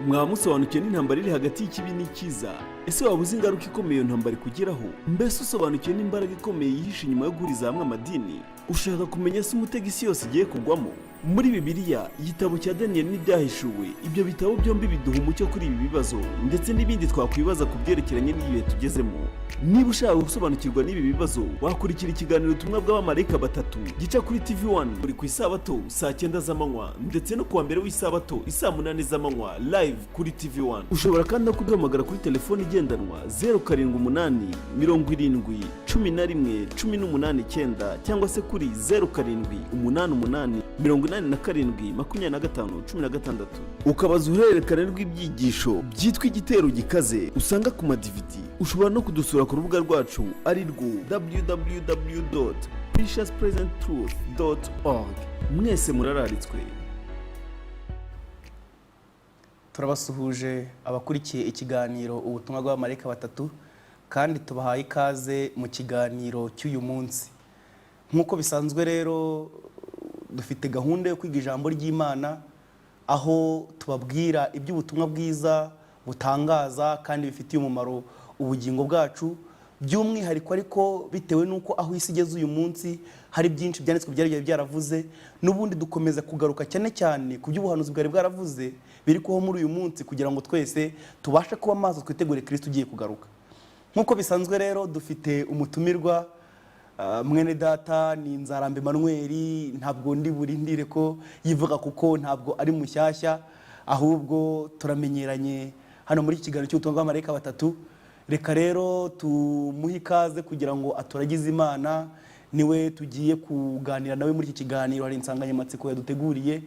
mwaba musobanukiwe n'intambara iri hagati y'ikibi n'ikiza? Ese waba uzi ingaruka ikomeye iyo ntambara ikugeraho? Mbese usobanukiwe n'imbaraga ikomeye yihishe inyuma yo guhuriza hamwe amadini? Ushaka kumenya se umutego isi yose igiye kugwamo? Muri Bibiliya, igitabo cya Daniyeli n'ibyahishuwe, ibyo bitabo byombi biduha umucyo kuri ibi bibazo ndetse n'ibindi twakwibaza ku byerekeranye n'ibihe tugezemo. Niba ushaka gusobanukirwa n'ibi bibazo, wakurikira ikiganiro ubutumwa bw'abamarayika batatu gica kuri TV1 buri ku isabato saa 9 z'amanywa ndetse no kuwa mbere w'isabato isaa 8 z'amanywa live kuri TV1. Ushobora kandi no kuduhamagara kuri telefoni igendanwa 078 70 11 18 cyangwa se kuri 0788 87 ukabaza uruhererekane rw'ibyigisho byitwa igitero gikaze usanga ku madividi. Ushobora no kudusura ku rubuga rwacu ari rwo www.preciouspresenttruth.org. mwese murararitswe. Turabasuhuje abakurikiye ikiganiro ubutumwa bw'abamarayika batatu, kandi tubahaye ikaze mu kiganiro cy'uyu munsi. Nk'uko bisanzwe rero dufite gahunda yo kwiga ijambo ry'Imana, aho tubabwira iby'ubutumwa bwiza butangaza kandi bifitiye umumaro ubugingo bwacu, by'umwihariko ariko bitewe n'uko aho isi igeze uyu munsi hari byinshi byanditswe byari byaravuze, n'ubundi dukomeza kugaruka cyane cyane ku by'ubuhanuzi bwari bwaravuze biri kuho muri uyu munsi, kugira ngo twese tubashe kuba maso twitegure Kristo ugiye kugaruka. Nk'uko bisanzwe rero dufite umutumirwa, mwene data ni Nzarambe Emmanuel. Ntabwo ndi burindire ko yivuga kuko ntabwo ari mushyashya, ahubwo turamenyeranye hano muri iki kiganiro cy'ubutumwa bw'abamarayika batatu. Reka rero tumuhe ikaze kugira ngo aturagize Imana. Niwe tugiye kuganira nawe muri iki kiganiro, hari insanganyamatsiko yaduteguriye.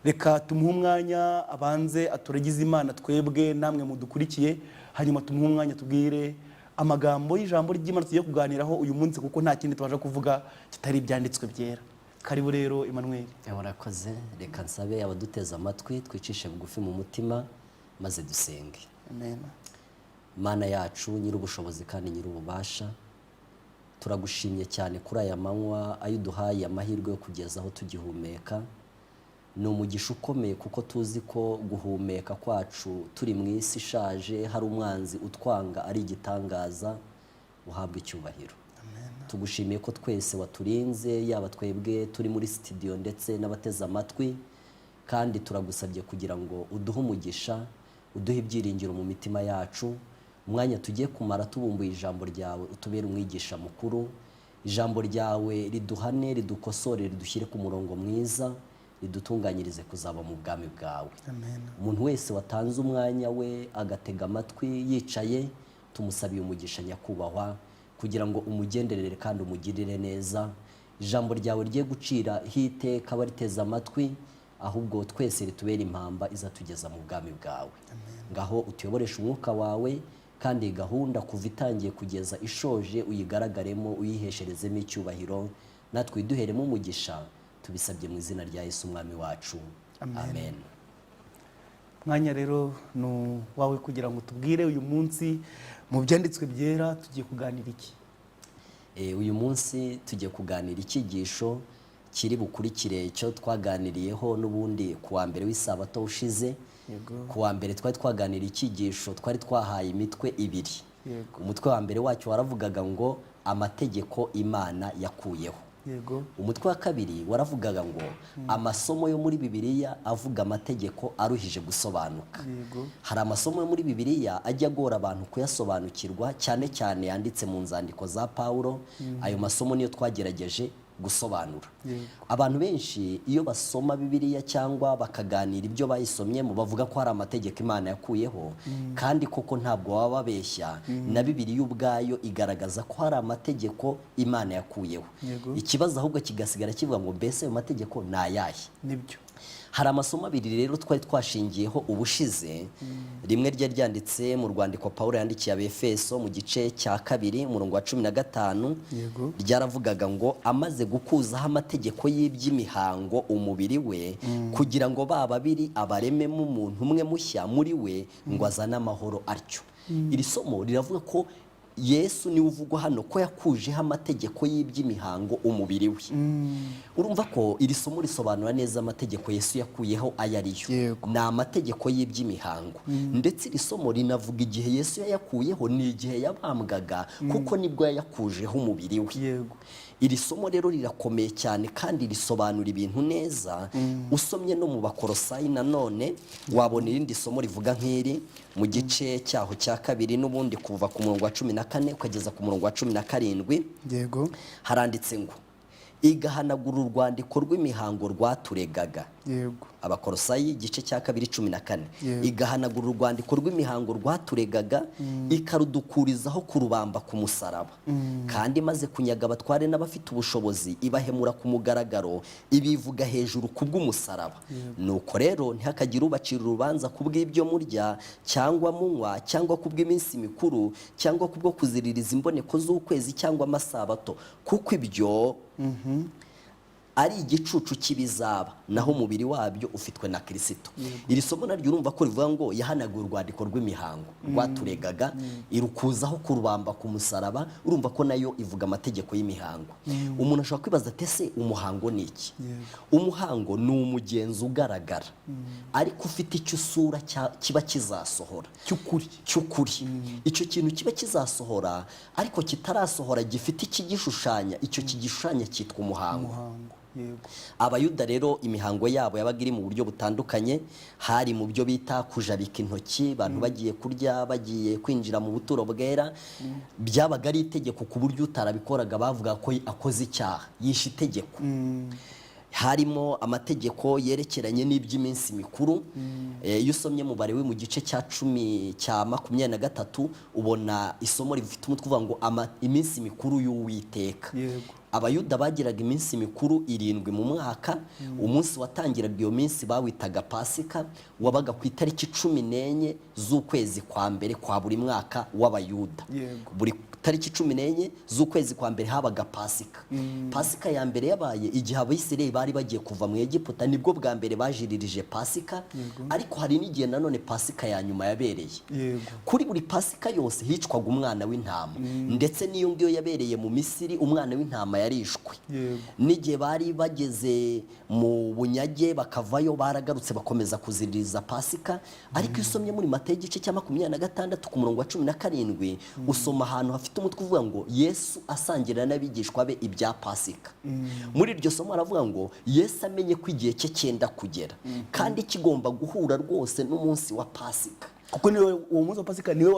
Reka tumuhe umwanya abanze aturagize Imana, twebwe namwe mudukurikiye, hanyuma tumuhe umwanya tubwire amagambo y'ijambo ry'Imana tugiye kuganiraho uyu munsi, kuko nta kindi twaje kuvuga kitari ibyanditswe byera. Karibu rero Emmanuel. Murakoze. Reka nsabe abaduteze amatwi twicishe bugufi mu mutima maze dusenge. Amen. Mana yacu nyir'ubushobozi kandi nyir'ububasha, turagushimye cyane kuri aya manywa ayo duhaye amahirwe yo kugeza aho tugihumeka. Ni umugisha ukomeye kuko tuzi ko guhumeka kwacu turi mu isi ishaje hari umwanzi utwanga ari igitangaza. Uhabwe icyubahiro. Tugushimiye ko twese waturinze, yaba twebwe turi muri studio ndetse n'abateze amatwi, kandi turagusabye kugira ngo uduhe umugisha, uduhe ibyiringiro mu mitima yacu. Umwanya tugiye kumara tubumbuye ijambo ryawe utubere umwigisha mukuru. Ijambo ryawe riduhane, ridukosore, ridushyire ku murongo mwiza, ridutunganyirize kuzaba mu bwami bwawe. Amen. Umuntu wese watanze umwanya we agatega amatwi yicaye, tumusabiye umugisha nyakubahwa kugira ngo umugenderere kandi umugirire neza. Ijambo ryawe rigiye gucira hiteka bariteze amatwi, ahubwo twese ritubere impamba izatugeza mu bwami bwawe. Ngaho utuyoboresha umwuka wawe, kandi gahunda kuva itangiye kugeza ishoje uyigaragaremo, uyihesherezemo icyubahiro, natwe iduheremo umugisha. Tubisabye mu izina rya Yesu umwami wacu. Amen. Mwanya rero no wawe kugira ngo tubwire uyu munsi mu byanditswe byera tugiye kuganira iki? Uyu munsi tugiye kuganira icyigisho kiri bukurikire icyo twaganiriyeho n'ubundi kuwa mbere w'isabato ushize. Kuwa mbere twari twaganira icyigisho twari twahaye imitwe ibiri. Umutwe wa mbere wacyo waravugaga ngo amategeko Imana yakuyeho. Umutwe wa kabiri waravugaga ngo amasomo yo muri Bibiliya avuga amategeko aruhije gusobanuka. Hari amasomo yo muri Bibiliya ajya agora abantu kuyasobanukirwa, cyane cyane yanditse mu nzandiko za Paulo. Ayo masomo niyo twagerageje gusobanura. Abantu benshi iyo basoma Bibiliya cyangwa bakaganira ibyo bayisomyemo bavuga ko hari amategeko Imana yakuyeho, kandi koko ntabwo baba babeshya. Na Bibiliya ubwayo igaragaza ko hari amategeko Imana yakuyeho. Ikibazo ahubwo kigasigara kivuga ngo mbese ayo mategeko ni ayahe? Nibyo. Hari amasomo abiri rero twari twashingiyeho ubushize. Rimwe ryari ryanditse mu rwandiko Paulo yandikiye Abefeso mu gice cya 2 umurongo wa 15. Ryaravugaga ngo amaze gukuzaho amategeko y'iby'imihango umubiri we, kugira ngo bababiri abarememo umuntu umwe mushya muri we, ngo azane amahoro atyo. Iri somo riravuga ko Yesu niwe uvugwa hano ko yakujeho amategeko y'iby'imihango umubiri we. Urumva ko iri somo risobanura neza amategeko Yesu yakuyeho ayo ariyo. Ni amategeko y'iby'imihango. Ndetse iri somo rinavuga igihe Yesu yayakuyeho ni igihe yabambwaga, kuko nibwo yayakujeho umubiri we. Iri somo rero rirakomeye cyane kandi risobanura ibintu neza. Usomye no mu Bakolosayi nanone wabona irindi somo rivuga nk'iri mu gice cyaho cya kabiri n'ubundi kuva ku murongo wa 14 ukageza ku murongo wa 17. Yego. Haranditse ngo igahanagura urwandiko rw'imihango rwaturegaga. Yego. Abakolosayi igice cya kabiri 14. Igahanagura urwandiko rw'imihango rwaturegaga, ikarudukurizaho kurubamba ku musaraba. Kandi maze kunyaga abatware n'abafite ubushobozi ibahemura ku mugaragaro, ibivuga hejuru kubw'umusaraba. Nuko rero ntihakagire ubacira urubanza kubw'ibyo murya cyangwa munywa cyangwa kubw'iminsi mikuru cyangwa kubwo kuziririza imboneko z'ukwezi cyangwa amasabato, kuko ibyo ari igicucu cy'ibizaba, naho umubiri wabyo ufitwe na Kristo. Iri somo naryo urumva ko rivuga ngo yahanaguye urwandiko rw'imihango rwaturegaga, irukuzaho kurubamba ku musaraba. Urumva ko nayo ivuga amategeko y'imihango. Umuntu ashobora kwibaza ati ese umuhango ni iki? Umuhango ni umugenzo ugaragara ariko ufite icyo usura kiba kizasohora cy'ukuri. Icyo kintu kiba kizasohora ariko kitarasohora gifite ikigishushanya, icyo kigishushanya cyitwa umuhango. Abayuda rero imihango yabo yabaga iri mu buryo butandukanye. Hari mu byo bita kujabika intoki, abantu bagiye kurya, bagiye kwinjira mu buturo bwera. Byabaga ari itegeko ku buryo utarabikoraga bavuga ko akoze icyaha, yishe itegeko. Harimo amategeko yerekeranye n'iby'iminsi mikuru. Iyo usomye mu Balewi mu gice cya 10 cya 23 ubona isomo rifite umutwe uvuga ngo iminsi mikuru y'Uwiteka. Abayuda bagiraga iminsi mikuru 7 mu mwaka. Umunsi watangiraga iyo minsi bawitaga Pasika, wabaga ku itariki 14 z'ukwezi kwa mbere kwa buri mwaka w'Abayuda. Buri tariki 14 z'ukwezi kwa mbere habaga Pasika. Pasika ya mbere yabaye igihe Abisirayeli bari bagiye kuva mu Egiputa, nibwo bwa mbere bajiririje Pasika. Ariko hari n'igihe nanone Pasika ya nyuma yabereye. Kuri buri Pasika yose hicwaga umwana w'intama, ndetse n'iyo ngiyo yabereye mu Misiri umwana w'intama yarishwe. N'igihe bari bageze mu bunyage bakavayo baragarutse bakomeza kuziririza Pasika. Ariko usomye muri Mateyo igice cya 26 ku murongo wa 17 usoma ahantu hafite umutwe uvuga ngo Yesu asangira n'abigishwa be ibya Pasika. Muri iryo somo aravuga ngo Yesu amenye ko igihe cye cyenda kugera kandi kigomba guhura rwose n'umunsi wa Pasika. Kuko niwe uwo munsi wa Pasika niwe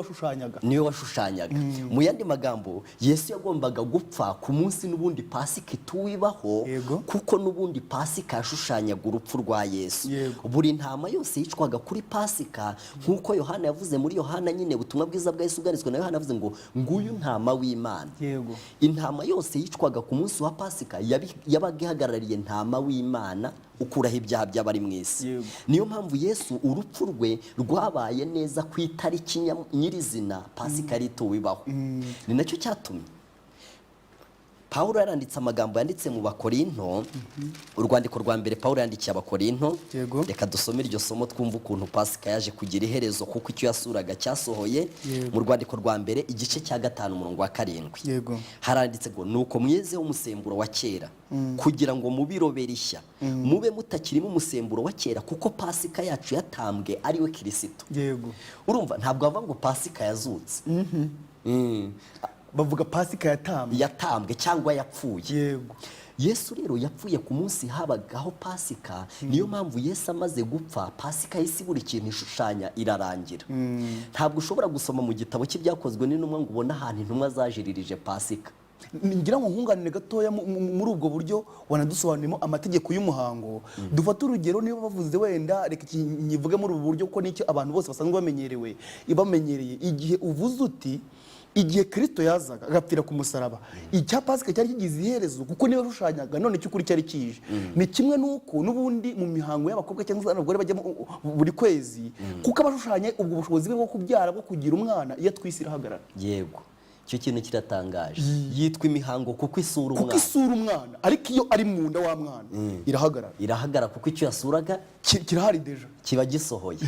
washushanyaga. Mu yandi magambo Yesu yagombaga gupfa ku munsi n'ubundi Pasika ituwibaho, kuko n'ubundi Pasika yashushanyaga urupfu rwa Yesu. Buri ntama yose yicwaga kuri Pasika, nkuko Yohana yavuze muri Yohana nyine ubutumwa bwiza bwa Yesu bwanditswe na Yohana yavuze ngo nguyu ntama w'Imana. Intama yose yicwaga ku munsi wa Pasika yabaga ihagarariye ntama w'Imana ukuraho ibyaha by'abari mu isi. Niyo mpamvu Yesu urupfu rwe rwabaye neza ku itariki nyirizina Pasika yari ituwibaho. Ni nacyo cyatumye Pawulo yaranditse amagambo yanditse mu Bakorinto. Urwandiko rwa mbere Pawulo yandikiye Abakorinto. Reka dusome iryo somo twumva ukuntu Pasika yaje kugira iherezo, kuko icyo yasuraga cyasohoye. Mu rwandiko rwa mbere igice cya 5 umurongo wa 7 haranditse ngo nuko mwizeho umusemburo wa kera kugira ngo mubirobere ishya mube mutakirimo umusemburo wa kera, kuko Pasika yacu yatambwe ari we Kristo. Urumva ntabwo bava ngo Pasika yazutse. Bavuga Pasika yatambwe cyangwa yapfuye. Yesu rero yapfuye ku munsi habagaho Pasika. Niyo mpamvu Yesu amaze gupfa Pasika yisi buri kintu ishushanya irarangira. Ntabwo ushobora gusoma mu gitabo cy'ibyakozwe n'intumwa ngo ubone ahantu intumwa zajiririje Pasika. Ngira ngo nkunganire gatoya muri ubwo buryo wanadusobanurimo amategeko y'umuhango. Dufata urugero niba bavuze wenda reka nyivuge muri ubu buryo ko nicyo abantu bose basanzwe bamenyereye igihe uvuze uti igihe Kristo yazaga agapfira ku musaraba, icya Pasika cyari kigize iherezo kuko niwe rushyanyaga, none cy'ukuri cyari kije. Ni kimwe nuko n'ubundi mu mihango y'abakobwa cyangwa abagore bajya buri kwezi, kuko abashushanye ubwo bushobozi bwo kubyara bwo kugira umwana iyo twisira hagarara. Icyo kintu kiratangaje. Yitwa imihango kuko isura umwana, ariko iyo ari mu nda wa mwana irahagarara kuko icyo yasuraga kirahari deja, kiba gisohoye.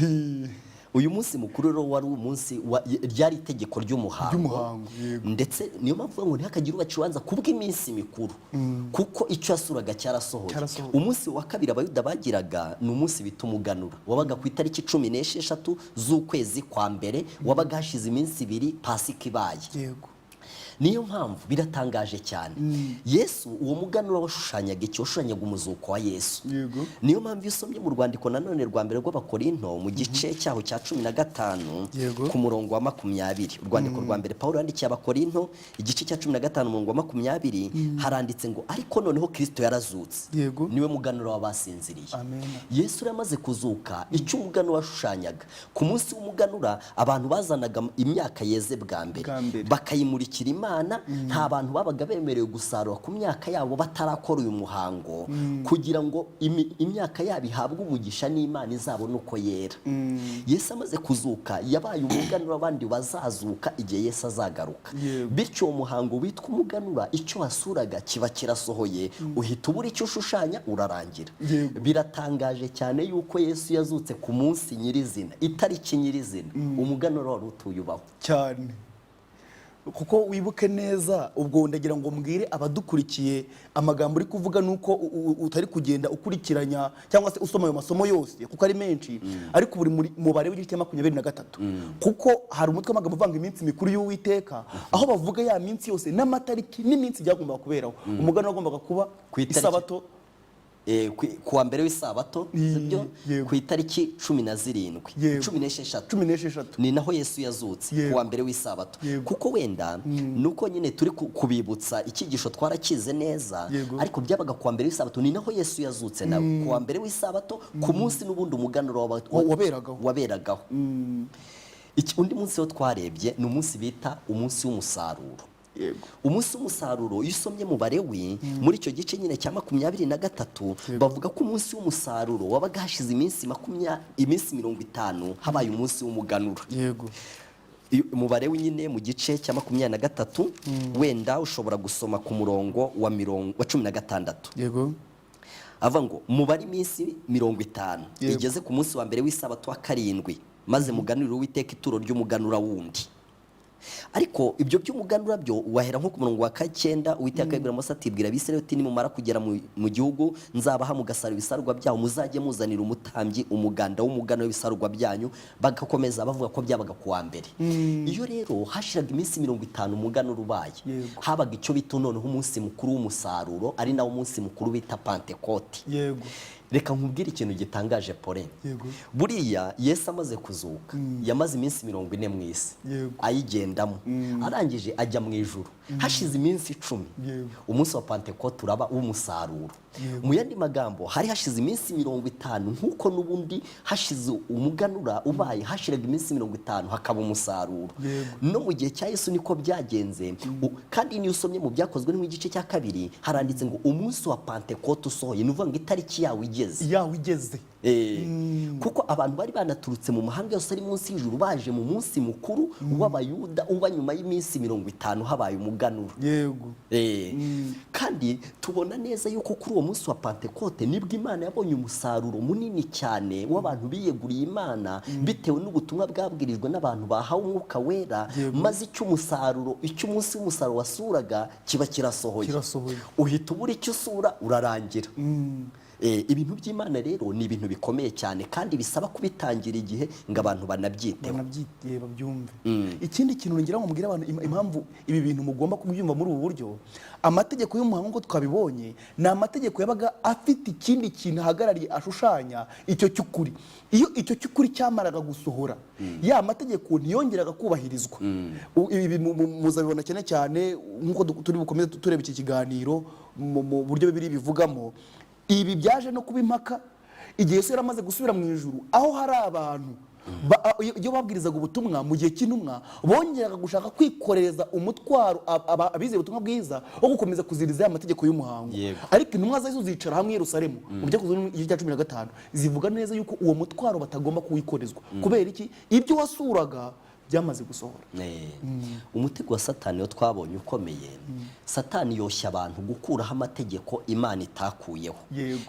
uyu munsi mukuru rero wari umunsi ryari itegeko ry'umuhango, ndetse niyo mpamvu ngo ntihakagire ubacibanza kubw'iminsi mikuru, kuko icyo yasuraga cyarasohoye. Umunsi wa kabiri abayuda bagiraga ni umunsi bita umuganura, wabaga ku itariki 16 z'ukwezi kwa mbere, wabaga hashize iminsi 2 pasika ibaye. Niyo mpamvu biratangaje cyane. Yesu uwo muganura washushanyaga iki? Washushanyaga umuzuko wa Yesu. Niyo mpamvu iyo usomye mu rwandiko nanone rwa mbere rw'Abakorinto mu gice cyaho cya 15 ku murongo wa 20, urwandiko rwa mbere Pawulo yandikiye Abakorinto igice cya 15 umurongo wa 20 haranditse ngo ariko noneho Kristo yarazutse, niwe muganura w'abasinziriye. Yesu yamaze kuzuka, icyo umuganura washushanyaga. Ku munsi w'umuganura abantu bazanaga imyaka yeze bwa mbere bakayimurikira Imana. Nta bantu babaga bemerewe gusarura ku myaka yabo batarakora uyu muhango, kugira ngo imyaka yabo ihabwe umugisha n'Imana izabone uko yera. Yesu amaze kuzuka yabaye umuganura abandi bazazuka igihe Yesu azagaruka. Bityo uwo muhango witwa umuganura icyo wasuraga kiba kirasohoye, uhita ubura icyo ushushanya urarangira. Biratangaje cyane yuko Yesu yazutse ku munsi nyirizina, itariki nyirizina, umuganura wari utuyubaho cyane. Kuko wibuke neza, ubwo ndagira ngo mbwire abadukurikiye amagambo uri kuvuga nuko utari kugenda ukurikiranya cyangwa se usoma ayo masomo yose kuko ari menshi, ariko buri mubare w'igice cya 23, kuko hari umutwe w'amagambo uvanga iminsi mikuru y'Uwiteka, aho bavuga ya minsi yose n'amatariki n'iminsi byagombaga kuberaho. Umuganura wagombaga kuba ku isabato, kuwa mbere w'isabato, sibyo? Ku itariki 17 16 ni naho Yesu yazutse, kuwa mbere w'isabato. Kuko wenda nuko nyine turi kubibutsa icyigisho twarakize neza, ariko byabaga kuwa mbere w'isabato, ni naho Yesu yazutse nawe kuwa mbere w'isabato, ku munsi n'ubundi umuganura waberagaho. Undi munsi wo twarebye ni umunsi bita umunsi w'umusaruro. Umunsi w'umusaruro iyo usomye mu barewi muri icyo gice nyine cya 23 bavuga ko umunsi w'umusaruro wabaga hashize iminsi 50 habaye umunsi w'umuganura. Mu barewi nyine mu gice cya 23 wenda ushobora gusoma ku murongo wa 16. Ava ngo mubare iminsi 50 igeze ku munsi wa mbere w'isabato wa 7, maze muganurire Uwiteka ituro ry'umuganura wundi. Ariko ibyo by'umuganura byo wahera nko ku murongo wa 9, Uwiteka yabwira Mose ati bwira Abisirayeli uti nimumara kugera mu gihugu nzabaha mugasara ibisarurwa byaho, muzajye muzanira umutambyi umuganda w'umuganura w'ibisarurwa byanyu. Bagakomeza bavuga ko byabaga kuwa mbere. Iyo rero hashiraga iminsi 50 umuganura ubaye, habaga icyo bita noneho umunsi mukuru w'umusaruro, ari nawo umunsi mukuru bita Pentekote. Reka nkubwire ikintu gitangaje Pole. Buriya Yesu amaze kuzuka yamaze iminsi 40 mu isi ayigendamo, arangije ajya mu ijuru. Hashize iminsi 10 umunsi wa Pentekote uraba w'umusaruro. Mu yandi magambo hari hashize iminsi 50 nkuko n'ubundi hashize umuganura ubaye, hashiraga iminsi 50 hakaba umusaruro. No mu gihe cya Yesu niko byagenze. Kandi niyo usomye mu byakozwe mu gice cya 2 haranditse ngo umunsi wa Pentekote usohoye, nuvuga ngo itariki yawe igeze. Kuko abantu bari banaturutse mu mahanga yose ari munsi y'ijuru baje mu munsi mukuru w'Abayuda uba nyuma y'iminsi 50 habaye umuganura. Kandi tubona neza yuko kuri uwo munsi wa Pentekote nibwo Imana yabonye umusaruro munini cyane w'abantu biyeguriye Imana bitewe n'ubutumwa bwabwirijwe n'abantu bahawe umwuka wera, maze icyo umunsi w'umusaruro wasuraga kiba kirasohoye. Uhita ubura icyo usura urarangira. Ibintu by'Imana rero ni ibintu bikomeye cyane kandi bisaba kubitangira igihe ngo abantu banabyiteho, babyumve. Ikindi kintu ngira ngo mubwire abantu impamvu ibi bintu mugomba kubyumva muri ubu buryo, amategeko y'umuhango ngo twabibonye ni amategeko yabaga afite ikindi kintu ahagarariye ashushanya icyo cy'ukuri. Iyo icyo cy'ukuri cyamaraga gusohora, ya mategeko ntiyongeraga kubahirizwa. Ibi muzabibona cyane cyane nkuko turi bukomeze tureba iki kiganiro mu buryo bibiri bivugamo. Ibi byaje no kuba impaka igihe Yesu yaramaze gusubira mu ijuru, aho hari abantu iyo babwirizaga ubutumwa mu gihe cy'intumwa bongeraga gushaka kwikorereza umutwaro abizeye ubutumwa bwiza wo gukomeza kuziriza ya mategeko y'umuhango. Ariko intumwa zazo zicara hamwe i Yerusalemu mu byakozwe mu gice cya 15 zivuga neza yuko uwo mutwaro batagomba kuwikorezwa. Kubera iki? Ibyo wasuraga byamaze gusohora. Umutego wa satani yo twabonye ukomeye. Satani yoshya abantu gukuraho amategeko Imana itakuyeho,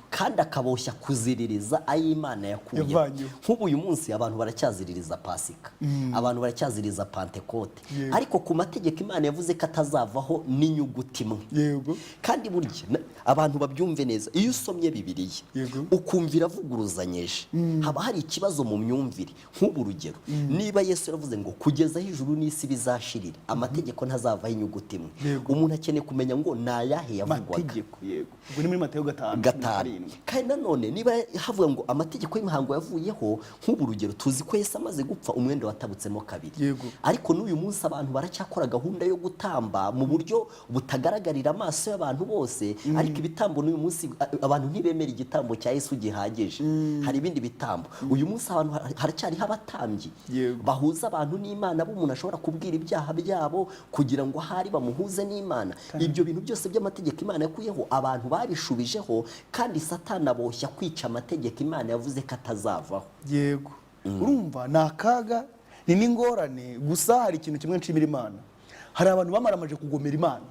kandi akaboshya kuziririza ay'Imana yakuyeho. Nk'ubu uyu munsi abantu baracyaziririza Pasika, abantu baracyaziririza Pentekote, ariko ku mategeko Imana yavuze ko atazavaho n'inyuguti imwe. Kandi burya abantu babyumve neza, iyo usomye Bibiliya ukumva iravuguruzanyije, haba hari ikibazo mu myumvire. Nk'ubu urugero, niba Yesu yaravuze ngo kugeza aho ijuru n'isi bizashirira, amategeko ntazavaho inyuguti imwe, umuntu akeneye kumenya ngo ni ayahe yavugwaga. Ubwo ni muri Mateyo 5. Kandi nanone niba havuga ngo amategeko y'imihango yavuyeho, nk'ubu urugero tuzi ko Yesu amaze gupfa umwenda watabutsemo kabiri, ariko n'uyu munsi abantu baracyakora gahunda yo gutamba mu buryo butagaragarira amaso y'abantu bose. Ariko ibitambo n'uyu munsi abantu ntibemera igitambo cya Yesu gihagije, hari ibindi bitambo. Uyu munsi abantu haracyariho abatambyi bahuza abantu n'Imana, bo umuntu ashobora kubwira ibyaha byabo kugira ngo ahari bamuhuze n'Imana. Ibyo bintu byose by'amategeko Imana yakuyeho abantu babishubijeho, kandi Satani aboshya kwica amategeko Imana yavuze ko atazavaho. Urumva ni akaga, ni n'ingorane. Gusa hari ikintu kimwe nshimira Imana, hari abantu bamaramaje kugomera Imana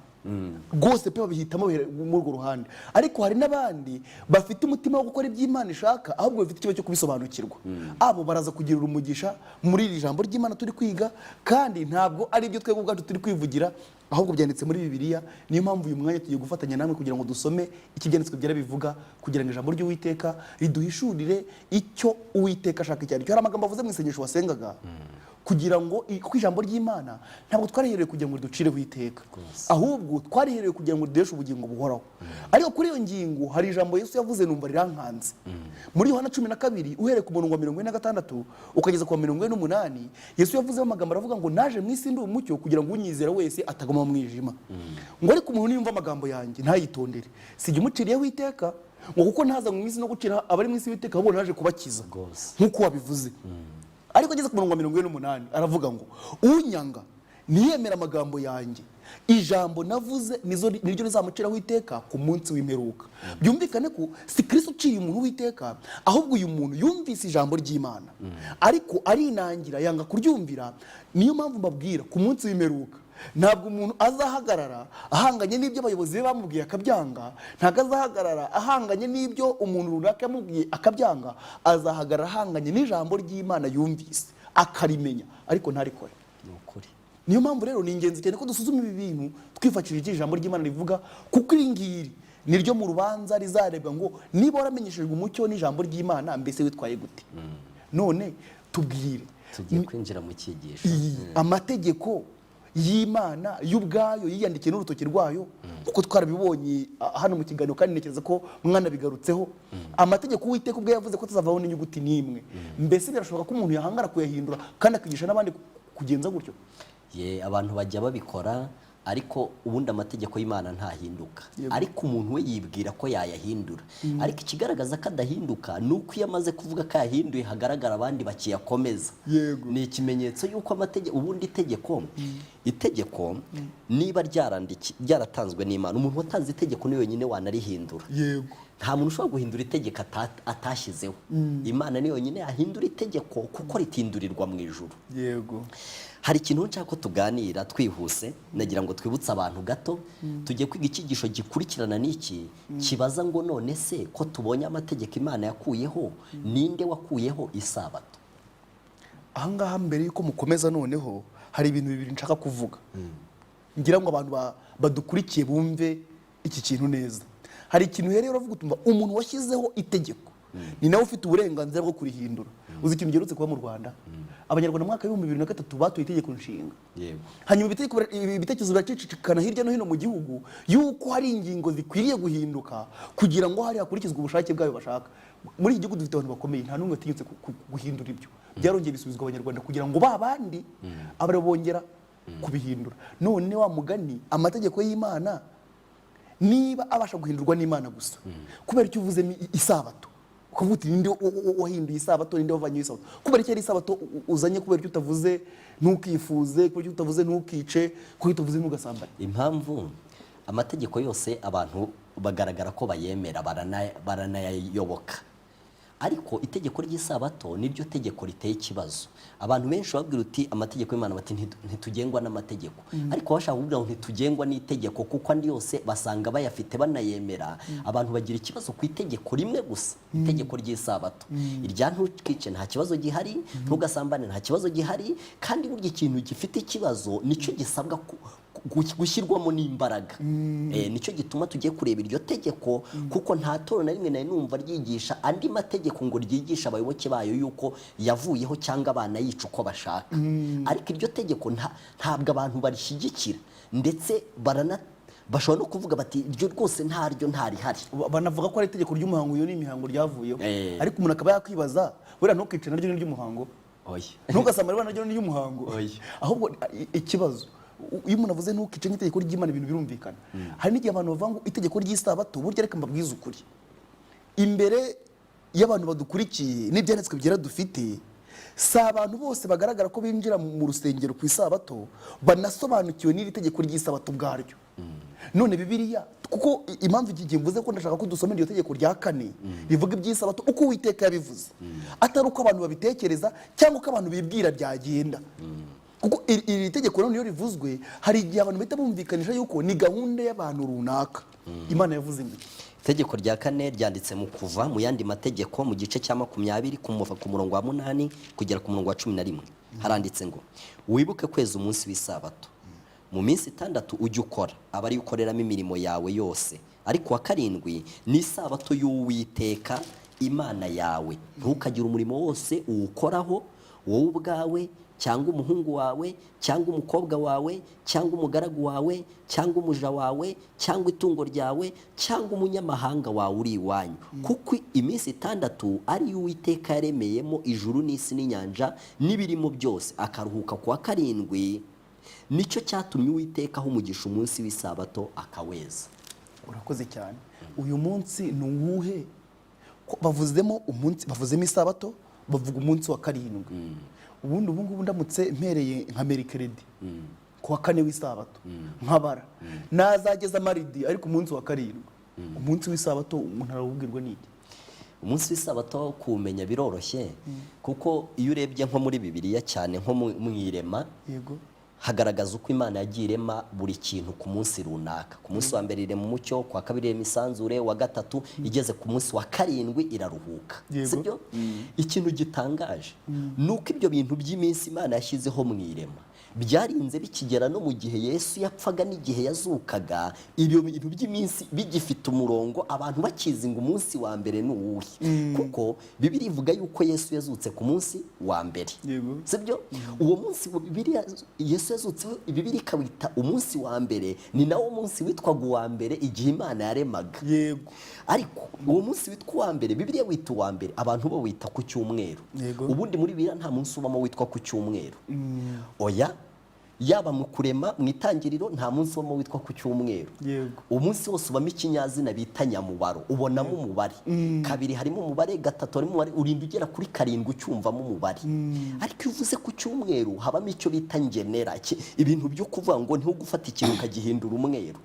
rwose pe babihitamo muri urwo ruhande, ariko hari n'abandi bafite umutima wo gukora iby'Imana ishaka, ahubwo bafite ikibazo cyo kubisobanukirwa. Abo baraza kugirira umugisha muri iri jambo ry'Imana turi kwiga, kandi ntabwo ari ibyo twebwe ubwacu turi kwivugira, ahubwo byanditse muri Bibiliya. Niyo mpamvu uyu mwanya tugiye gufatanya namwe kugira ngo dusome ikibyanditswe byera bivuga, kugira ngo ijambo ry'Uwiteka riduhishurire icyo Uwiteka ashaka icyo ari cyo. Hari amagambo avuze mu isengesho wasengaga, kugira ngo ku ijambo ry'Imana ntabwo twarihereye kugira ngo riducireho iteka, ahubwo twarihereye kugira ngo rideshe ubugingo buhoraho. Ariko kuri iyo ngingo hari ijambo Yesu yavuze numva rirankanze muri Yohana 12 uhereye ku murongo wa 46 ukageza ku 48. Yesu yavuzeho amagambo aravuga ngo naje mu isi ndi umucyo kugira ngo unyizera wese ataguma mu mwijima. Ngo ariko umuntu niyumva amagambo yanjye ntayitondere, sijya umuciriyeho iteka, ngo kuko ntaza mu isi no gucira abari mu isi w'iteka, ahubwo naje kubakiza nk'uko wabivuze. Ariko ageze ku murongo wa 48 aravuga ngo unyanga niyemera amagambo yanjye, ijambo navuze niryo rizamuciraho iteka ku munsi w'imperuka. Byumvikane ko si Kristo uciye umuntu w'iteka, ahubwo uyu muntu yumvise ijambo ry'Imana ariko arinangira yanga kuryumvira. Niyo mpamvu mbabwira ku munsi w'imperuka ntabwo umuntu azahagarara ahanganye n'ibyo abayobozi be bamubwiye akabyanga, ntabwo azahagarara ahanganye n'ibyo umuntu runaka yamubwiye akabyanga, azahagarara ahanganye n'ijambo ry'Imana yumvise akarimenya ariko ntarikore. Niyo mpamvu rero ni ingenzi cyane ko dusuzuma ibi bintu twifashishije ijambo ry'Imana rivuga, kuko iri ngiri niryo mu rubanza rizarebwa ngo niba waramenyeshejwe umucyo n'ijambo ry'Imana mbese witwaye gute. None tubwire, tugiye kwinjira mu cyigisho. Amategeko y'Imana y'ubwayo yiyandikiye n'urutoki rwayo, kuko twarabibonye hano mu kiganiro, kandi ntekereza ko mwana bigarutseho. Amategeko Uwiteka ubwe yavuze ko tazavaho n'inyuguti n'imwe. Mbese birashoboka ko umuntu yahangara kuyahindura kandi akigisha n'abandi kugenza gutyo? Abantu bajya babikora, ariko ubundi amategeko y'Imana ntahinduka, ariko umuntu we yibwira ko yayahindura. Ariko ikigaragaza ko adahinduka ni uko iyo amaze kuvuga ko yahinduye hagaragara abandi bakiyakomeza. Ni ikimenyetso y'uko ubundi itegeko niba ryaratanzwe n'Imana, umuntu watanze itegeko ni wenyine wanarihindura. Nta muntu ushobora guhindura itegeko atashyizeho. Imana ni yonyine yahindura itegeko, kuko ritindurirwa mu ijuru. Hari ikintu nshaka ko tuganira twihuse, nagira ngo twibutse abantu gato. Tugiye kwiga icyigisho gikurikirana n'iki kibaza ngo none se ko tubonye amategeko Imana yakuyeho, ninde wakuyeho isabato? Ahangaha mbere yuko mukomeza noneho hari ibintu bibiri nshaka kuvuga, ngira ngo abantu badukurikiye bumve iki kintu neza. Hari ikintu rero uravuga utumva umuntu washyizeho itegeko ni nawe ufite uburenganzira bwo kurihindura. Uzi ikintu giherutse kuba mu Rwanda, Abanyarwanda mu mwaka wa 2003 batoye itegeko nshinga. Hanyuma ibitekerezo biracicikana hirya no hino mu gihugu yuko hari ingingo zikwiriye guhinduka kugira ngo hari hakurikizwe ubushake bwayo bashaka. Muri iki gihugu dufite abantu bakomeye, nta n'umwe atinyutse guhindura ibyo. Byarongeye bisubizwa Abanyarwanda kugira ngo babandi abarabongera kubihindura. None wa mugani amategeko y'Imana niba abasha guhindurwa n'Imana gusa, kubera icyo uvuze isabato, kuvuga ninde wahinduye isabato, ninde wavanye isabato, kubera icyo ari isabato uzanye, kubera icyo utavuze ntukifuze, kubera icyo utavuze ntukice, kubera icyo utavuze ntugasambane. Impamvu amategeko yose abantu bagaragara ko bayemera, baranayayoboka, ariko itegeko ry'isabato niryo tegeko riteye ikibazo. Abantu benshi babwira uti amategeko y'Imana bati ntitugengwa n'amategeko, ariko bashaka kuvuga ngo ntitugengwa n'itegeko kuko andi yose basanga bayafite banayemera. Abantu bagira ikibazo ku itegeko rimwe gusa, itegeko ry'isabato. Irya ntukice nta kibazo gihari, ntugasambane nta kibazo gihari, kandi burya ikintu gifite ikibazo nicyo gisabwa gushyirwamo n'imbaraga. Nicyo gituma tugiye kureba iryo tegeko, kuko nta toro na rimwe nari numva ryigisha andi mategeko ngo ryigisha abayoboke bayo yuko yavuyeho cyangwa abana yica uko bashaka. Ariko iryo tegeko ntabwo abantu barishyigikira, ndetse bashobora no kuvuga bati iryo rwose ntaryo ntarihari. Banavuga ko ari itegeko ry'umuhango, iyo ni imihango ryavuyeho. Ariko umuntu akaba yakwibaza, buriya ntukice naryo ni ry'umuhango, ntugasambane naryo ni ry'umuhango. Ahubwo ikibazo iyo umuntu avuze ntukice nk'itegeko ry'Imana ibintu birumvikana. Hari n'igihe abantu bavuga ngo itegeko ry'isabato, burya reka mbabwize ukuri, imbere y'abantu badukurikiye n'ibyanditswe byera dufite, si abantu bose bagaragara ko binjira mu rusengero ku isabato banasobanukiwe n'iri tegeko ry'isabato ubwaryo. None Bibiliya, kuko impamvu iki gihe mvuze ko ndashaka ko dusoma iryo tegeko rya 4 rivuga iby'isabato uko Uwiteka yabivuze, atari uko abantu babitekereza cyangwa uko abantu bibwira byagenda. Kuko iri tegeko rero niyo rivuzwe, hari igihe abantu bahita bumvikanisha yuko ni gahunda y'abantu runaka. Imana yavuze ngo itegeko rya 4 ryanditse mu Kuva mu yandi mategeko mu gice cya 20 ku murongo wa 8 kugera ku murongo wa 11, haranditse ngo wibuke kweza umunsi w'isabato, mu minsi 6 ujye ukora aba ari ukoreramo imirimo yawe yose, ariko wa 7 ni isabato y'Uwiteka Imana yawe. Ntukagire umurimo wose uwukoraho, wowe ubwawe cyangwa umuhungu wawe cyangwa umukobwa wawe cyangwa umugaragu wawe cyangwa umuja wawe cyangwa itungo ryawe cyangwa umunyamahanga wawe uri iwanyu, kuko iminsi 6 ari Uwiteka yaremeyemo ijuru n'isi n'inyanja n'ibirimo byose, akaruhuka ku wa 7. Nicyo cyatumye Uwiteka aho umugisha umunsi w'isabato akaweza. Urakoze cyane. Uyu munsi ni uwuhe? Bavuzemo umunsi, bavuzemo isabato, bavuga umunsi wa 7. Ubundi ubu ngubu ndamutse mpereye nka Mercredi ku wa 4 w'isabato nkabara nazageza maridi, ariko umunsi wa 7 umunsi w'isabato umuntu arawubwirwa n'iki? Umunsi w'isabato kumenya biroroshye, kuko iyo urebye nko muri Bibiliya cyane nko mu irema, yego, hagaragaza uko Imana yagiye irema buri kintu ku munsi runaka. Ku munsi wa mbere irema umucyo, ku wa 2 irema isanzure, wa 3 igeze ku munsi wa 7 iraruhuka. Sibyo? Ikintu gitangaje nuko ibyo bintu by'iminsi Imana yashyizeho mu irema byarinze bikigera no mu gihe Yesu yapfaga n'igihe yazukaga, ibyo bintu by'iminsi bigifite umurongo, abantu bakizi ngo umunsi wa mbere ni uwuhe. Kuko Bibiliya ivuga yuko Yesu yazutse ku munsi wa mbere. Sibyo? Uwo munsi Bibiliya Yesu yazutseho, Bibiliya ikawita umunsi wa mbere, ni nawo munsi witwaga uwa mbere igihe Imana yaremaga. Yego. Ariko uwo munsi witwa uwa mbere, Bibiliya wita uwa mbere, abantu bo wita ku cyumweru. Ubundi muri Bibiliya nta munsi ubamo witwa ku cyumweru. Oya, yaba mu kurema mu itangiriro nta munsi wo witwa ku cyumweru. Umunsi wose ubamo ikinyazina bita nyamubaro, ubonamo umubare. 2 harimo umubare, 3 harimo umubare, urinda ugera kuri 7 ucyumvamo umubare. Ariko iyo uvuze ku cyumweru habamo icyo bita ngenera, ibintu byo kuvuga ngo ntiho gufata ikintu ukagihindura umweru.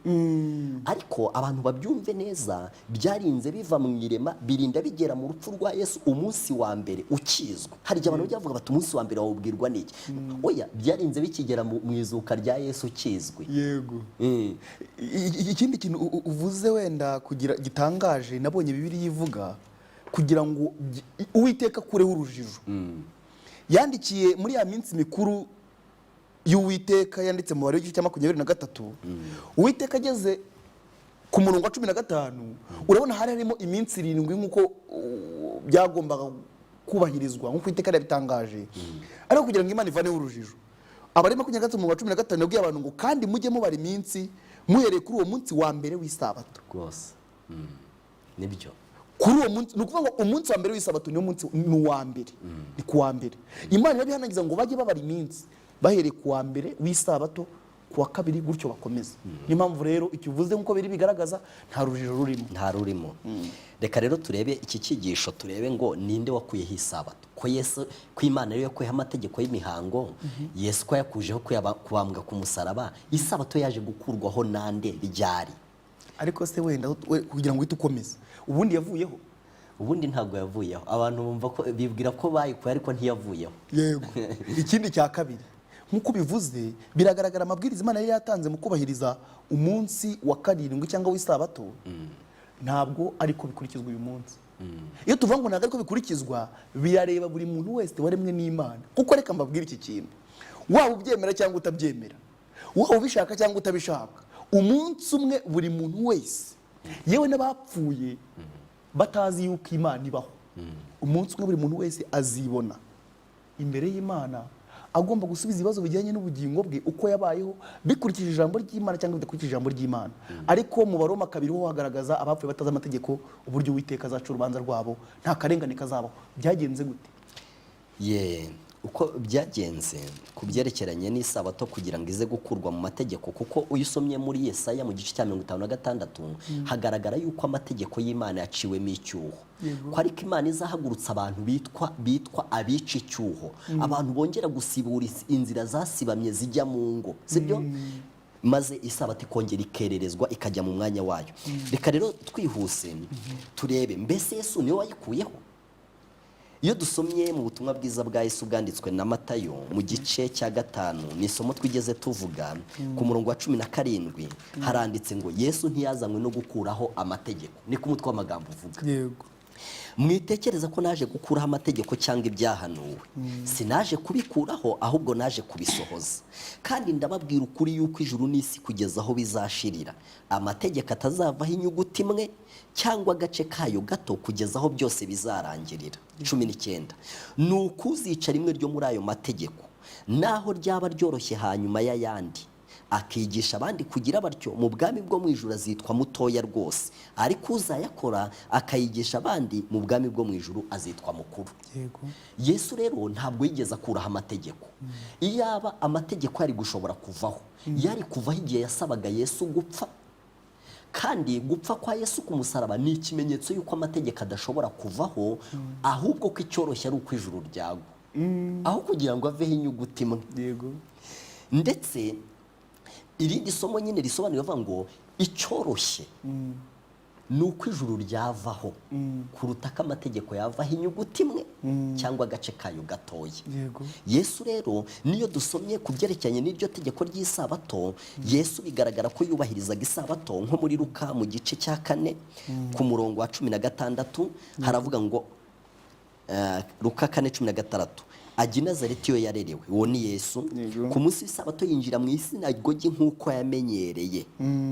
Ariko abantu babyumve neza, byarinze biva mu irema birinda bigera mu rupfu rwa Yesu umunsi wa mbere ukizwe. Hari igihe abantu byavuga bati umunsi wa mbere wawubwirwa n'iki? Oya, byarinze bikigera mu izuka rya Yesu kizwe. Yego. Ikindi kintu uvuze wenda kugira gitangaje nabonye Bibiliya ivuga kugira ngo Uwiteka kureho urujijo. Yandikiye muri ya minsi mikuru y'Uwiteka, yanditse mu bari w'igice cya 23. Uwiteka ageze ku murongo wa 15, urabona hari harimo iminsi 7 nk'uko byagombaga kubahirizwa nk'uko Uwiteka yabitangaje. Ariko kugira ngo Imana ivaneho urujijo, abari 23 mu 15 yabwiye abantu ngo kandi mujye mubara iminsi muhereye kuri uwo munsi wa mbere w'isabato. Rwose nibyo. Kuri uwo munsi, nukuvuga ngo umunsi wa mbere w'isabato niyo munsi n'uwa mbere, ni ku wa mbere. Imana yabihanagiza ngo bajye babara iminsi bahereye ku wa mbere w'isabato, ku wa 2 gutyo bakomeza. Niyo mpamvu rero ikivuze nkuko biri bigaragaza nta rujijo rurimo. Nta rurimo. Reka rero turebe iki cyigisho, turebe ngo ninde wakuyeho isabato. Ko Yesu, ko Imana rero yakuyeho amategeko y'imihango, Yesu ko yakujeho kubambwa ku musaraba, isabato yaje gukurwaho nande ryari? Ariko se wenda kugira ngo uhite ukomeza, ubundi yavuyeho ubundi ntabwo yavuyeho. Abantu bumva ko bibwira ko bayikuye ariko ntiyavuyeho. Yego. Ikindi cya kabiri nk'uko bivuze biragaragara amabwiriza Imana yari yatanze mu kubahiriza umunsi wa karindwi cyangwa w'isabato ntabwo ariko bikurikizwa uyu munsi. Iyo tuvuga ngo ntabwo ariko bikurikizwa birareba buri muntu wese waremwe n'Imana. Kuko reka mbabwire iki kintu, waba ubyemera cyangwa utabyemera, waba ubishaka cyangwa utabishaka, umunsi umwe buri muntu wese, yewe n'abapfuye batazi yuko Imana ibaho, umunsi umwe buri muntu wese azibona imbere y'Imana agomba gusubiza ibibazo bijyanye n'ubugingo bwe uko yabayeho bikurikije ijambo ry'Imana cyangwa bidakurikije ijambo ry'Imana. Ariko mu Baroma 2 ho hagaragaza abapfuye batazi amategeko uburyo Uwiteka azaca urubanza rwabo, nta karengane kazabaho. Byagenze gute? Uko byagenze ku byerekeranye n'isabato kugira ngo ize gukurwa mu mategeko, kuko uyisomye muri Yesaya mu gice cya 56 hagaragara yuko amategeko y'Imana yaciwemo icyuho, ko ariko Imana izahagurutsa abantu bitwa abica icyuho, abantu bongera gusibura inzira zasibamye zijya mu ngo, sibyo? Maze isabato ikongera ikererezwa ikajya mu mwanya wayo. Reka rero twihuse turebe mbese Yesu niwe wayikuyeho. Iyo dusomye mu butumwa bwiza bwa Yesu bwanditswe na Matayo mu gice cya 5 ni isomo twigeze tuvuga ku murongo wa 17 haranditse ngo Yesu ntiyazanywe no gukuraho amategeko, ni ku mutwe w'amagambo uvuga. Yego. Mwitekereza ko naje gukuraho amategeko cyangwa ibyahanuwe? Sinaje kubikuraho ahubwo naje kubisohoza. Kandi ndababwira ukuri yuko ijuru n'isi kugeza aho bizashirira amategeko atazavaho inyuguti imwe cyangwa agace kayo gato kugeza aho byose bizarangirira. 19 nuko uzica rimwe ryo muri ayo mategeko naho ryaba ryoroshye hanyuma y'ayandi akigisha abandi kugira batyo, mu bwami bwo mu ijuru azitwa mutoya rwose, ariko uzayakora akayigisha abandi mu bwami bwo mu ijuru azitwa mukuru. Yego. Yesu rero ntabwo yigeze akuraho amategeko. Iyaba amategeko yari gushobora kuvaho, yari kuvaho igihe yasabaga Yesu gupfa. Kandi gupfa kwa Yesu ku musaraba ni ikimenyetso yuko amategeko adashobora kuvaho, ahubwo ko icyoroshye ari uko ijuru ryagwa, aho kugira ngo aveho inyuguti imwe. Yego. Ndetse irindi somo nyine risobanura bavuga ngo icyoroshye ni uko ijuru ryavaho kuruta ko amategeko yavaho inyuguti imwe cyangwa agace kayo gatoya. Yego. Yesu rero niyo dusomye ku byerekeranye n'iryo tegeko ry'isabato, Yesu bigaragara ko yubahirizaga isabato nko muri Luka mu gice cya 4 ku murongo wa 16 haravuga ngo Luka 4:16 ajya i Nazareti iyo yarerewe, uwo ni Yesu. Ku munsi w'isabato yinjira mu isinagogi nk'uko yamenyereye,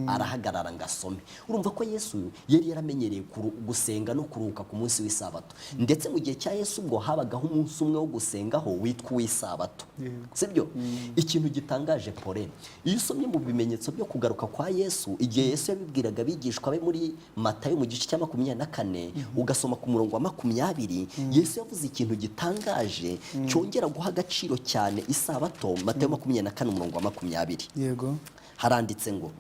arahagarara ngo asome. Urumva ko Yesu yari yaramenyereye gusenga no kuruhuka ku munsi w'isabato. Ndetse mu gihe cya Yesu ubwo habagaho umunsi umwe wo gusengaho witwa uw'isabato, sibyo? Ikintu gitangaje pore, iyo usomye mu bimenyetso byo kugaruka kwa Yesu, igihe Yesu yabibwiraga abigishwa be muri Matayo mu gice cya 24 ugasoma ku murongo wa 20, Yesu yavuze ikintu gitangaje cyongera guha agaciro cyane isabato. Matayo 24 umurongo wa 20. Yego. Haranditse ngo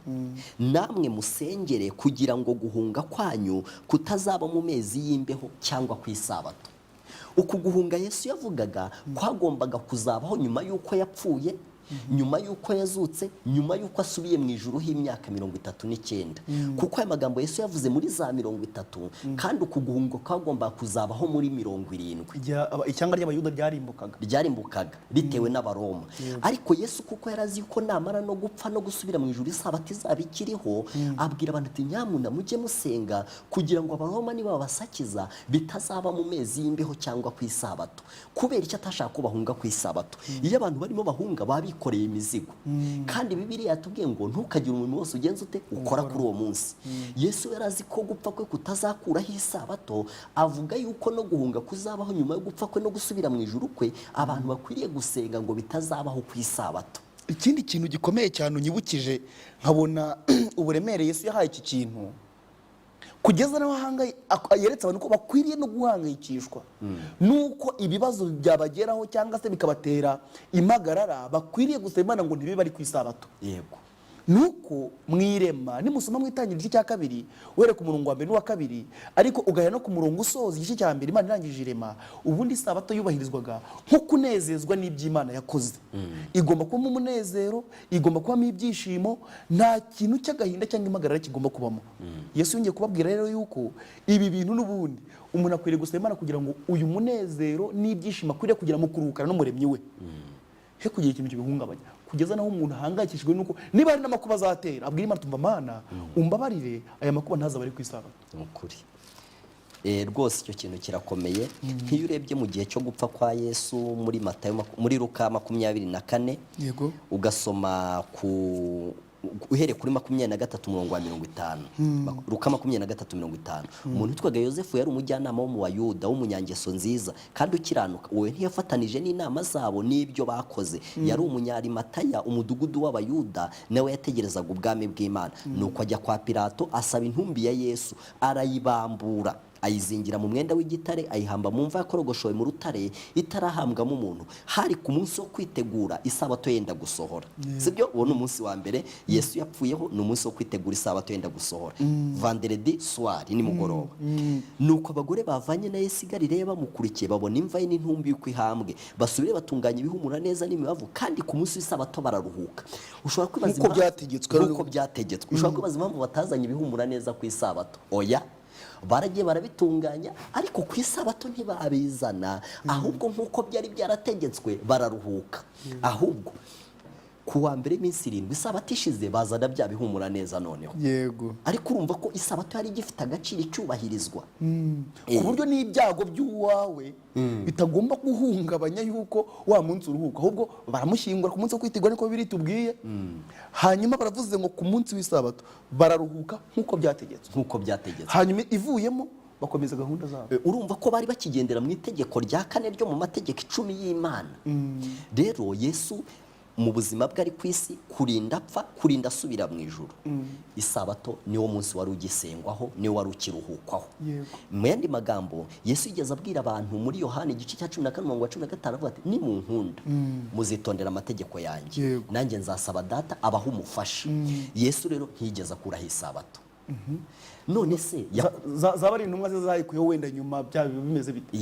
namwe musengere kugira ngo guhunga kwanyu kutazaba mu mezi y'imbeho cyangwa ku isabato. Uku guhunga Yesu yavugaga kwagombaga kuzabaho nyuma y'uko yapfuye, nyuma y'uko yazutse, nyuma y'uko asubiye mu ijuru h'imyaka 39. Kuko aya magambo Yesu yavuze muri za 30, kandi uku guhunga kagomba kuzabaho muri 70. Icyanga ry'abayuda ryarimbukaga bitewe n'abaroma. Ariko Yesu kuko yarazi yuko namara no gupfa no gusubira mu ijuru isabato izaba ikiriho, abwira abantu ati nyamuna mujye musenga kugira ngo abaroma niba babasakiza bitazaba mu mezi y'imbeho cyangwa ku isabato. Kubera icyo atashaka ko bahunga ku isabato, iyo abantu barimo bahunga babikoreye imizigo. Kandi Bibiliya yatubwiye ngo ntukagire umuntu wose ugenza ute ukora kuri uwo munsi. Yesu yarazi ko gupfa kwe kutazakuraho isabato, avuga yuko no guhunga kuzabaho nyuma yo gupfa kwe no gusubira mu ijuru kwe, abantu bakwiriye gusenga ngo bitazabaho ku isabato. Ikindi kintu gikomeye cyane unyibukije nkabona uburemere Yesu yahaye iki kintu, kugeza n'abahanga yeretse abantu ko bakwiriye no guhangayikishwa nuko ibibazo byabageraho cyangwa se bikabatera impagarara, bakwiriye gusaba Imana ngo ntibibe bari ku isabato. Yego. nuko mwirema nimusoma mwitangira igice cya kabiri were ku murongo wa mbere n'uwa kabiri ariko ugahera no ku murongo usoza igice cya mbere Imana irangije irema ubundi isabato yubahirizwaga nko kunezezwa n'iby'Imana yakoze. Igomba kubamo umunezero, igomba kubamo ibyishimo, nta kintu cy'agahinda cyangwa impagarara kigomba kubamo. Yesu yongeye kubabwira rero yuko ibi bintu n'ubundi umuntu akwiriye gusaba Imana kugira ngo uyu munezero n'ibyishimo akwiriye kugira mu kuruhukana n'umuremyi we he kugira ikintu kibihungabanya kugeza naho umuntu ahangayikishijwe nuko niba hari n'amakuba azatera abwira Imana tumva Mana umbabarire aya makuba ntazaba ari ku isabato. Ukuri rwose icyo kintu kirakomeye. Nk'iyo urebye mu gihe cyo gupfa kwa Yesu muri Matayo muri Luka 24 yego ugasoma uhereye kuri 23 umurongo wa 50 Luka 23:50 umuntu witwaga Yosefu yari umujyanama wo mu Bayuda w'umunyangeso nziza kandi ukiranuka wowe ntiyafatanije n'inama zabo n'ibyo bakoze. Yari umunyarimataya umudugudu w'Abayuda nawe yategerezaga ubwami bw'Imana. Nuko ajya kwa Pilato asaba intumbi ya Yesu arayibambura ayizingira mu mwenda w'igitare ayihamba mu mva yakorogoshowe mu rutare itarahambwamo umuntu. Hari ku munsi wo kwitegura isabato yenda gusohora. Sibyo uwo ni umunsi wa mbere Yesu yapfuyeho, ni umunsi wo kwitegura isabato yenda gusohora. Vendredi soir ni mugoroba. Nuko abagore bavanye na Yesu Galilaya bamukurikiye babona imva ye n'intumbi y'uko ihambwe basubire batunganya ibihumura neza n'imibavu kandi ku munsi w'isabato bararuhuka. Ushobora kwibaza uko byategetswe. Ushobora kwibaza impamvu batazanye ibihumura neza ku isabato. Oya, baragiye barabitunganya ariko ku isabato ntibabizana ahubwo nk'uko byari byarategetswe bararuhuka. Ahubwo kuwa mbere iminsi 7 isabato ishize bazana bya bihumura neza noneho. Yego. Ariko urumva ko isabato yari gifite agaciro icyubahirizwa ku buryo n'ibyago by'uwawe bitagomba guhungabanya yuko wa munsi uruhuka ahubwo baramushyingura ku munsi wo kwitegura niko biri tubwiye. Hanyuma baravuze ngo ku munsi w'isabato bararuhuka nk'uko byategetswe. Hanyuma ivuyemo bakomeza gahunda zabo. Urumva ko bari bakigendera mu itegeko rya 4 ryo mu mategeko 10 y'Imana. Rero Yesu mu buzima bwe ari ku isi kurinda apfa kurinda asubira mu ijuru. Isabato niwo munsi wari ugisengwaho niwo wari ukiruhukwaho. Mu yandi magambo Yesu yigeze abwira abantu muri Yohana igice cya 14:15 avuga ati ni mu nkunda muzitondera amategeko yanjye nanjye nzasaba data abaha umufasha. Yesu rero ntiyigeze akuraho isabato. None se zaba ari intumwa ze zayikuyeho wenda nyuma byaba bimeze bite?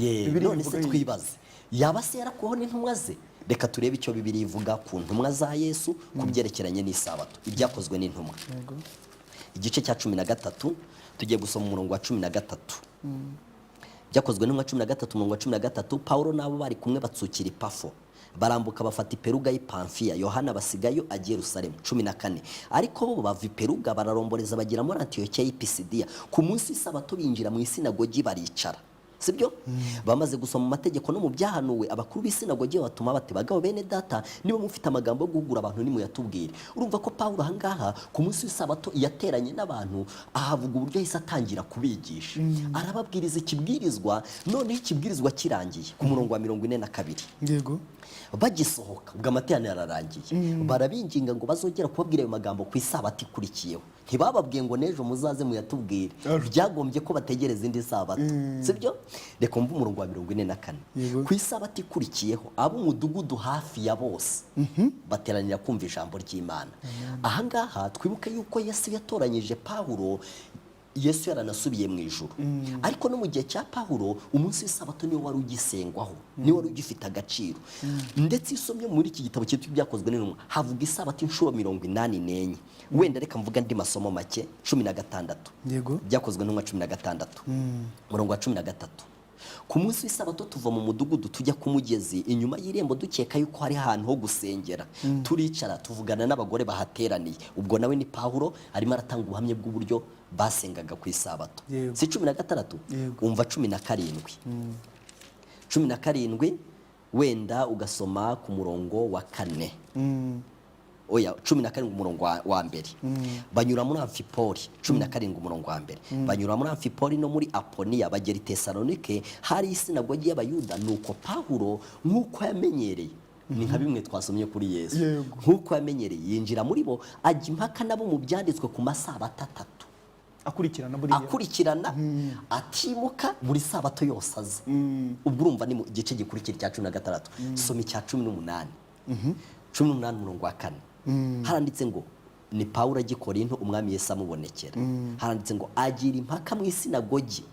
None se twibaze yaba se yarakuyeho n'intumwa ze? Reka turebe icyo Bibiliya ivuga ku ntumwa za Yesu ku byerekeranye n'isabato ibyakozwe n'intumwa. Igice cya 13 tugiye gusoma umurongo wa 13. Byakozwe n'intumwa 13 umurongo wa 13 Paulo nabo bari kumwe batsukira Ipafo barambuka bafata Iperuga y'Ipamfiya Yohana basigayo agiye Yerusalemu 14. Ariko bo bava Iperuga bararomboreza bagira muri Antiyokiya y'Ipisidiya ku munsi w'isabato binjira mu isinagogi baricara. Sibyo bamaze gusoma amategeko no mu byahanuwe abakuru b'isinagogi batuma bati bagabo bene data niba mufite amagambo yo guhugura abantu ni muyatubwire. Urumva ko Paulo ahangaha ku munsi w'isabato yateranye n'abantu ahavuga uburyo yise atangira kubigisha arababwiriza ikibwirizwa. None ikibwirizwa kirangiye ku murongo wa 42 yego bagisohoka ubwo amateraniro ararangiye barabinginga ngo bazongera kubabwira ayo magambo ku isabato ikurikiyeho. Ntibababwiye ngo nejo muzaze muyatubwire, byagombye ko bategereza indi sabato. Sibyo reka mvu umurongo wa 44 ku isabato ikurikiyeho ab'umudugudu hafi ya bose bateranira kumva ijambo ry'Imana. Ahangaha twibuke yuko Yesu yatoranyije Paulo. Yesu yaranasubiye mu ijuru ariko no mu gihe cya Paulo umunsi w'isabato niwo wari ugisengwaho niwo wari ugifite agaciro. Ndetse isomye muri iki gitabo cyitwa ibyakozwe n'intumwa havuga isabato inshuro 84. Wenda reka mvuga ndi masomo make 16. Yego byakozwe n'intumwa 16 murongo wa 13. Ku munsi w'isabato tuva mu mudugudu tujya ku mugezi inyuma y'irembo dukeka yuko hari ahantu ho gusengera. Turicara tuvugana n'abagore bahateraniye. Ubwo nawe ni Paulo arimo aratanga ubuhamya bw'uburyo basengaga ku isabato. Si 16 umva 17. 17 wenda ugasoma ku murongo wa 4. Oya 17 umurongo wa mbere. Banyura muri Amfipoli 17 umurongo wa mbere. Banyura muri Amfipoli no muri Aponiya bagera i Tesalonike hari isinagogi y'Abayuda. Nuko Paulo nk'uko yamenyereye ni nka bimwe twasomye kuri Yesu nk'uko yamenyereye yinjira muri bo ajya impaka nabo mu byanditswe ku masabato 3 akurikirana atimuka buri sabato yose aza. Ubwo urumva ni mu gice gikurikira cya 16 soma icya 18 18 umurongo wa 4 haranditse ngo ni Pawulo agikorinto umwami Yesu amubonekera haranditse ngo agira impaka mu isinagogi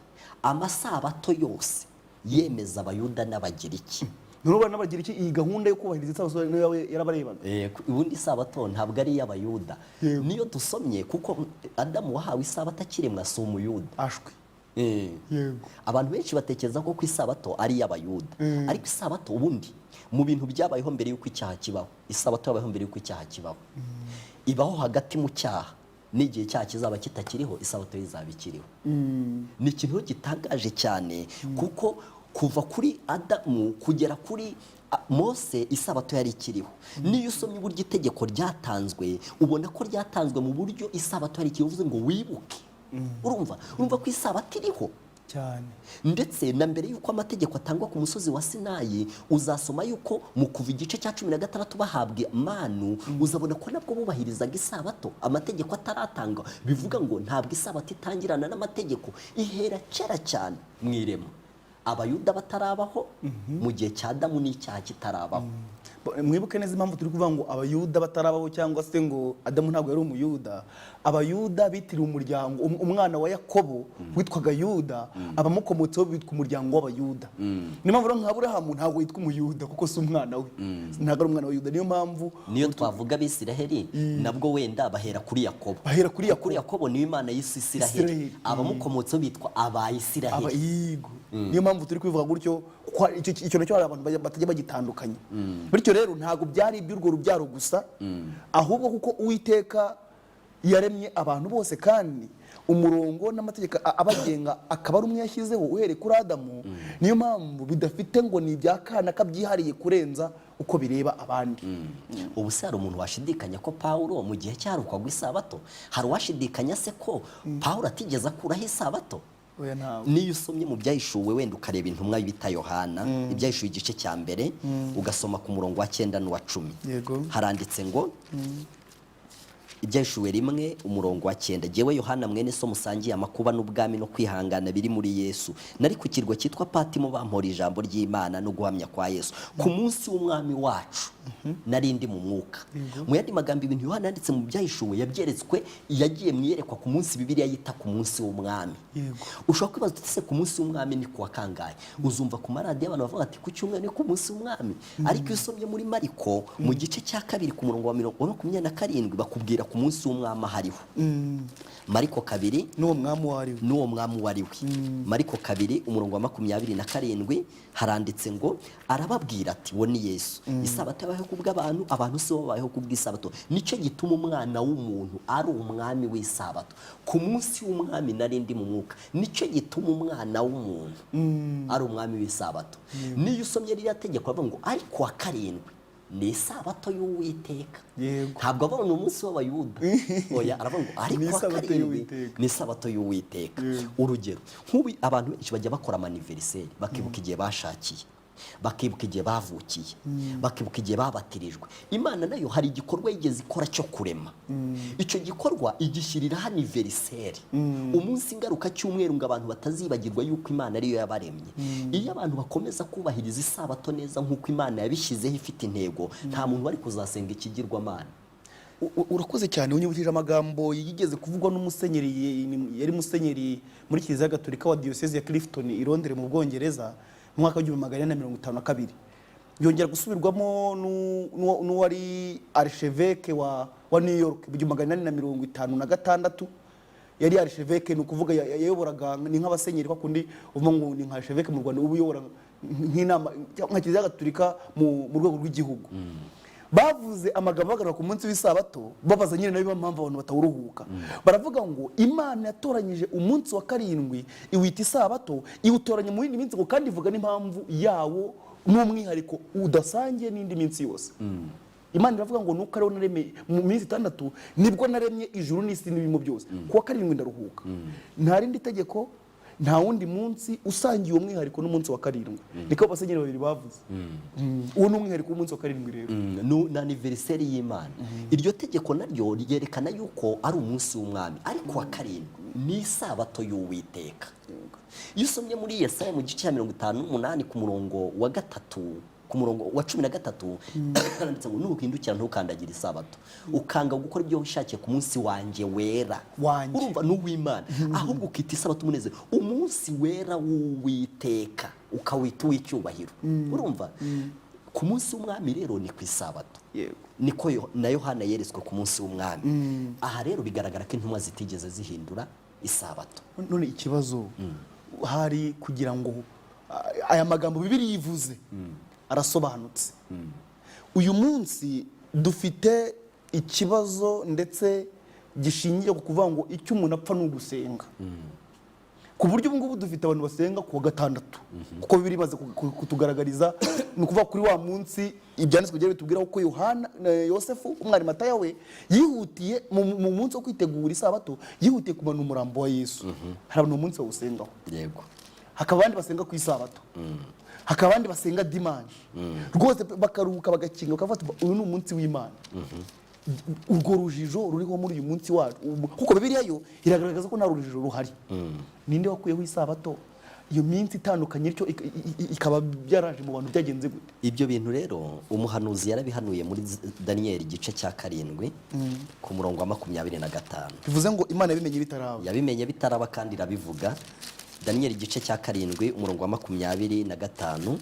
amasabato yose yemeza abayuda n'abagiriki. Nurubana n'abagiriki iyi gahunda yo kubahiriza isabato niyo yarabarebaga. Ubundi isabato ntabwo ari iy'abayuda, niyo dusomye kuko Adamu wahawe isabato akiremwa si umuyuda. Ashwe. Abantu benshi batekereza ko ku isabato ari iy'abayuda, ariko isabato ubundi mu bintu byabayeho mbere y'uko icyaha kibaho, isabato yabayeho mbere y'uko icyaha kibaho, ibaho hagati mu cyaha n'igihe cyaha kizaba kitakiriho, isabato izaba ikiriho. Ni ikintu gitangaje cyane kuko kuva kuri Adamu kugera kuri Mose isabato yari ikiriho. Niyo usomye uburyo itegeko ryatanzwe ubona ko ryatanzwe mu buryo isabato yari ikiriho, uvuze ngo wibuke. Urumva ko isabato iriho cyane. Ndetse na mbere y'uko amategeko atangwa ku musozi wa Sinayi uzasoma yuko mu kuva igice cya 16 bahabwa manu, uzabona ko nabwo bubahirizaga isabato amategeko ataratanga. Bivuga ngo ntabwo isabato itangirana n'amategeko, ihera kera cyane mu irema, abayuda batarabaho mu gihe cya Adamu n'icyaha kitarabaho. Mwibuke neza impamvu turi kuvuga ngo abayuda batarabaho cyangwa se ngo Adamu ntabwo yari umuyuda. Abayuda bitiriwe umuryango, umwana wa Yakobo witwaga Yuda, abamukomotseho bitwa umuryango w'abayuda. Niyo mpamvu nka Aburahamu ntabwo yitwa umuyuda kuko si umwana we, ntabwo ari umwana wa Yuda. Niyo mpamvu niyo twavuga Abisiraheli nabwo wenda bahera kuri Yakobo. Kuri Yakobo niyo Imana y'isi Isiraheli, abamukomotseho bitwa Abayisiraheli. Niyo mpamvu turi kubivuga gutyo, icyo nacyo hari abantu batajya bagitandukanye. Bityo rero ntabwo byari iby'urwo rubyaro gusa, ahubwo kuko Uwiteka yaremye abantu bose kandi umurongo n'amategeko abagenga akaba ari umwe yashyizeho uhereye kuri Adamu. Niyo mpamvu bidafite ngo ni ibya kana kabyihariye kurenza uko bireba abandi. Ubu se hari umuntu washidikanya ko Pawulo mu gihe cyarukwaga isabato, hari uwashidikanya se ko Pawulo atigeze akuraho isabato? Niyo usomye mu byahishuwe wenda ukareba intumwa bita Yohana, ibyahishuwe igice cya mbere ugasoma ku murongo wa 9 n'uwa 10, haranditse ngo ibyahishuwe 1 umurongo wa 9, jewe Yohana mwene so musangiye amakuba n'ubwami no kwihangana biri muri Yesu, nari ku kirwa cyitwa Patimo bampora ijambo ry'Imana no guhamya kwa Yesu ku munsi w'umwami wacu. Nari ndi mu mwuka. Mu yandi magambo ibintu Yohana yanditse mu byahishuwe yabyeretswe, yagiye mwiyerekwa ku munsi Bibiliya yita ku munsi w'umwami. Ushobora kwibaza utise ku munsi w'umwami ni kuwa kangahe? Uzumva ku maradiyo abantu bavuga ati ku cyumweru ni ku munsi w'umwami, ariko usomye muri Mariko mu gice cya 2 ku murongo wa 27 bakubwira ku munsi w'umwami hariho. Mariko 2 n'uwo mwami wariwe. Mariko 2 umurongo wa 27 haranditse ngo arababwira ati wo ni Yesu. Isabato yabayeho kubw'abantu, abantu si bo babayeho kubw'isabato. Nicyo gituma umwana w'umuntu ari umwami w'isabato. Ku munsi w'umwami nari ndi mu mwuka, nicyo gituma umwana w'umuntu ari umwami w'isabato. Niyo usomye ririya tegeko avuga ngo ariko wa 7 ni isabato y'Uwiteka. Ntabwo abona umunsi w'abayuda, oya aravuga ngo ariko wa 7 ni isabato y'Uwiteka. Urugero nk'ubu abantu benshi bajya bakora anniversaire, bakibuka igihe bashakiye, bakibuka igihe bavukiye, bakibuka igihe babatirijwe. Imana nayo hari igikorwa yigeze ikora cyo kurema. Icyo gikorwa igishyirira anniversaire, umunsi ngaruka cy'umweru ngo abantu batazibagirwa yuko Imana ariyo yabaremye. Iyo abantu bakomeza kubahiriza isabato neza nk'uko Imana yabishyizeho ifite intego, nta muntu wari kuzasenga ikigirwamana. Urakoze cyane, unyibukije amagambo yigeze kuvugwa n'umusenyeri, yari musenyeri muri Kiliziya Gatolika wa Diocese ya Clifton i Londres mu Bwongereza mu mwaka wa 1952. Yongera gusubirwamo n'uwari archevêque wa New York mu 1956. Yari archevêque, ni ukuvuga yayoboraga ni nk'abasenyeri bakundi uvuga ngo ni nka archevêque mu Rwanda, ubu yobora nk'inama nka Kiliziya Gatolika mu rwego rw'igihugu. Bavuze amagambo bagarura ku munsi w'isabato, babaza nyine nayo impamvu abantu batawuruhuka. Baravuga ngo Imana yatoranyije umunsi wa 7 iwita isabato, iwutoranya mu yindi minsi, kandi ivuga n'impamvu yawo n'umwihariko udasangiye n'indi minsi yose. Imana iravuga ngo nuko ariho naremye mu minsi 6 nibwo naremye ijuru n'isi n'ibirimo byose, kuwa 7 ndaruhuka. Nta rindi tegeko, nta wundi munsi usangiye uwo mwihariko n'umunsi wa 7. Niko abasenyeri babiri bavuze. Uwo ni umwihariko w'umunsi wa 7 rero. Na anniversaire y'Imana. Iryo tegeko naryo ryerekana yuko ari umunsi w'umwami, ariko wa 7 ni isabato y'Uwiteka. Iyo usomye muri Yesaya mu gice cya 58 ku murongo wa 3 ku murongo wa 13 handitse ngo nuhindukira ntukandagire isabato ukanga gukora ibyo wishakiye ku munsi wanjye wera. Urumva n'uw'Imana ahubwo ukita isabato umunezero, umunsi wera w'Uwiteka ukawita uw'icyubahiro. Urumva ku munsi w'umwami rero ni ku isabato, niko na Yohana yeretswe ku munsi w'umwami. Aha rero bigaragara ko intumwa zitigeze zihindura isabato. None ikibazo hari kugira ngo aya magambo Bibiliya yivuze arasobanutse. Uyu munsi dufite ikibazo ndetse gishingiye ku kuvuga ngo icyo umuntu apfa ni ugusenga. Ku buryo ubu ngubu dufite abantu basenga ku wa gatandatu, kuko Bibiliya imaze kutugaragariza ni ukuvuga kuri wa munsi ibyanditswe bigiye bitubwira ko Yosefu umwari Mataya we yihutiye mu munsi wo kwitegura isabato, yihutiye kumana umurambo wa Yesu. Hari abantu umunsi bawusengaho, yego, hakaba abandi basenga ku isabato, hakaba abandi basenga dimanche, rwose bakaruhuka bagakinga bakavuga uyu ni umunsi w'Imana. Urwo rujijo ruriho muri uyu munsi wacu, kuko Bibiliya yo iragaragaza ko nta rujijo ruhari. Ninde wakuyeho isabato? Iyo minsi itandukanye bityo ikaba byaraje mu bantu byagenze gute? Ibyo bintu rero umuhanuzi yarabihanuye muri Daniel igice cya 7 ku murongo wa 25. Bivuze ngo Imana yabimenye bitaraba kandi irabivuga. Daniel igice cya 7 umurongo wa 25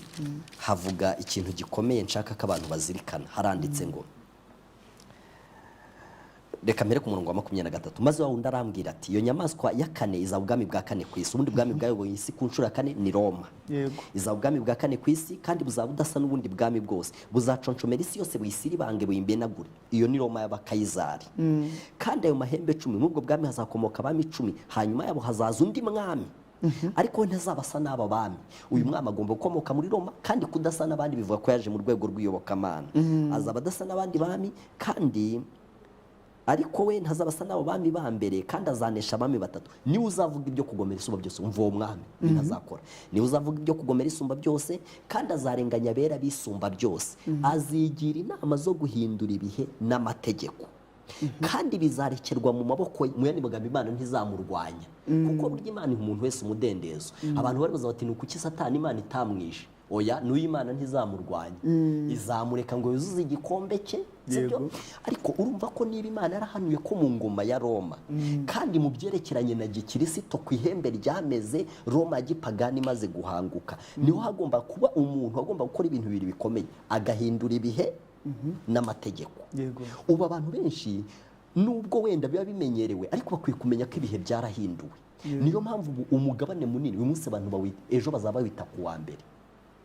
havuga ikintu gikomeye nshaka ko abantu bazirikana. Haranditse ngo, reka mbere ku murongo wa 23, maze wa wundi arambwira ati iyo nyamaswa ya kane izaba ubwami bwa kane ku isi. Ubundi bwami bwayoboye isi ku nshuro ya kane ni Roma. Izaba ubwami bwa kane ku isi kandi buzaba budasa n'ubundi bwami bwose, buzaconshomera isi yose buyisire bange buyimbenagure. Iyo ni Roma y'abakayizari. Kandi ayo mahembe 10 n'ubwo bwami hazakomoka abami 10, hanyuma yabo hazaza undi mwami, ariko we ntazabasa n'aba bami. Uyu mwami agomba gukomoka muri Roma, kandi kudasa n'abandi bivuga ko yaje mu rwego rw'iyobokamana. Azaba adasa n'abandi bami, kandi ariko we ntazabasa n'abo bami ba mbere, kandi azanesha abami 3. Niwe uzavuga ibyo kugomera isumba byose, umva uwo mwami ntazakora. Niwe uzavuga ibyo kugomera isumba byose, kandi azarenganya abera bisumba byose. Azigira inama zo guhindura ibihe n'amategeko, kandi bizarekerwa mu maboko ye. Mu yandi magambo Imana ntizamurwanya, kuko burya Imana iha umuntu wese umudendezo. Abantu baribaza bati ni kuki Satani Imana itamwishe? Oya, n'uyu Imana ntizamurwanya, izamureka ngo yuzuze igikombe cye, sibyo? Ariko urumva ko niba Imana yarahanuye ko mu ngoma ya Roma, kandi mu byerekeranye na gikirisito ku ihembe ryameze Roma gipagani imaze guhanguka, niho hagomba kuba umuntu agomba gukora ibintu bibiri bikomeye: agahindura ibihe n'amategeko. Ubu abantu benshi nubwo wenda biba bimenyerewe, ariko bakwiye kumenya ko ibihe byarahinduwe. Niyo mpamvu umugabane munini uyu munsi abantu bawita ejo bazaba bita ku wa mbere,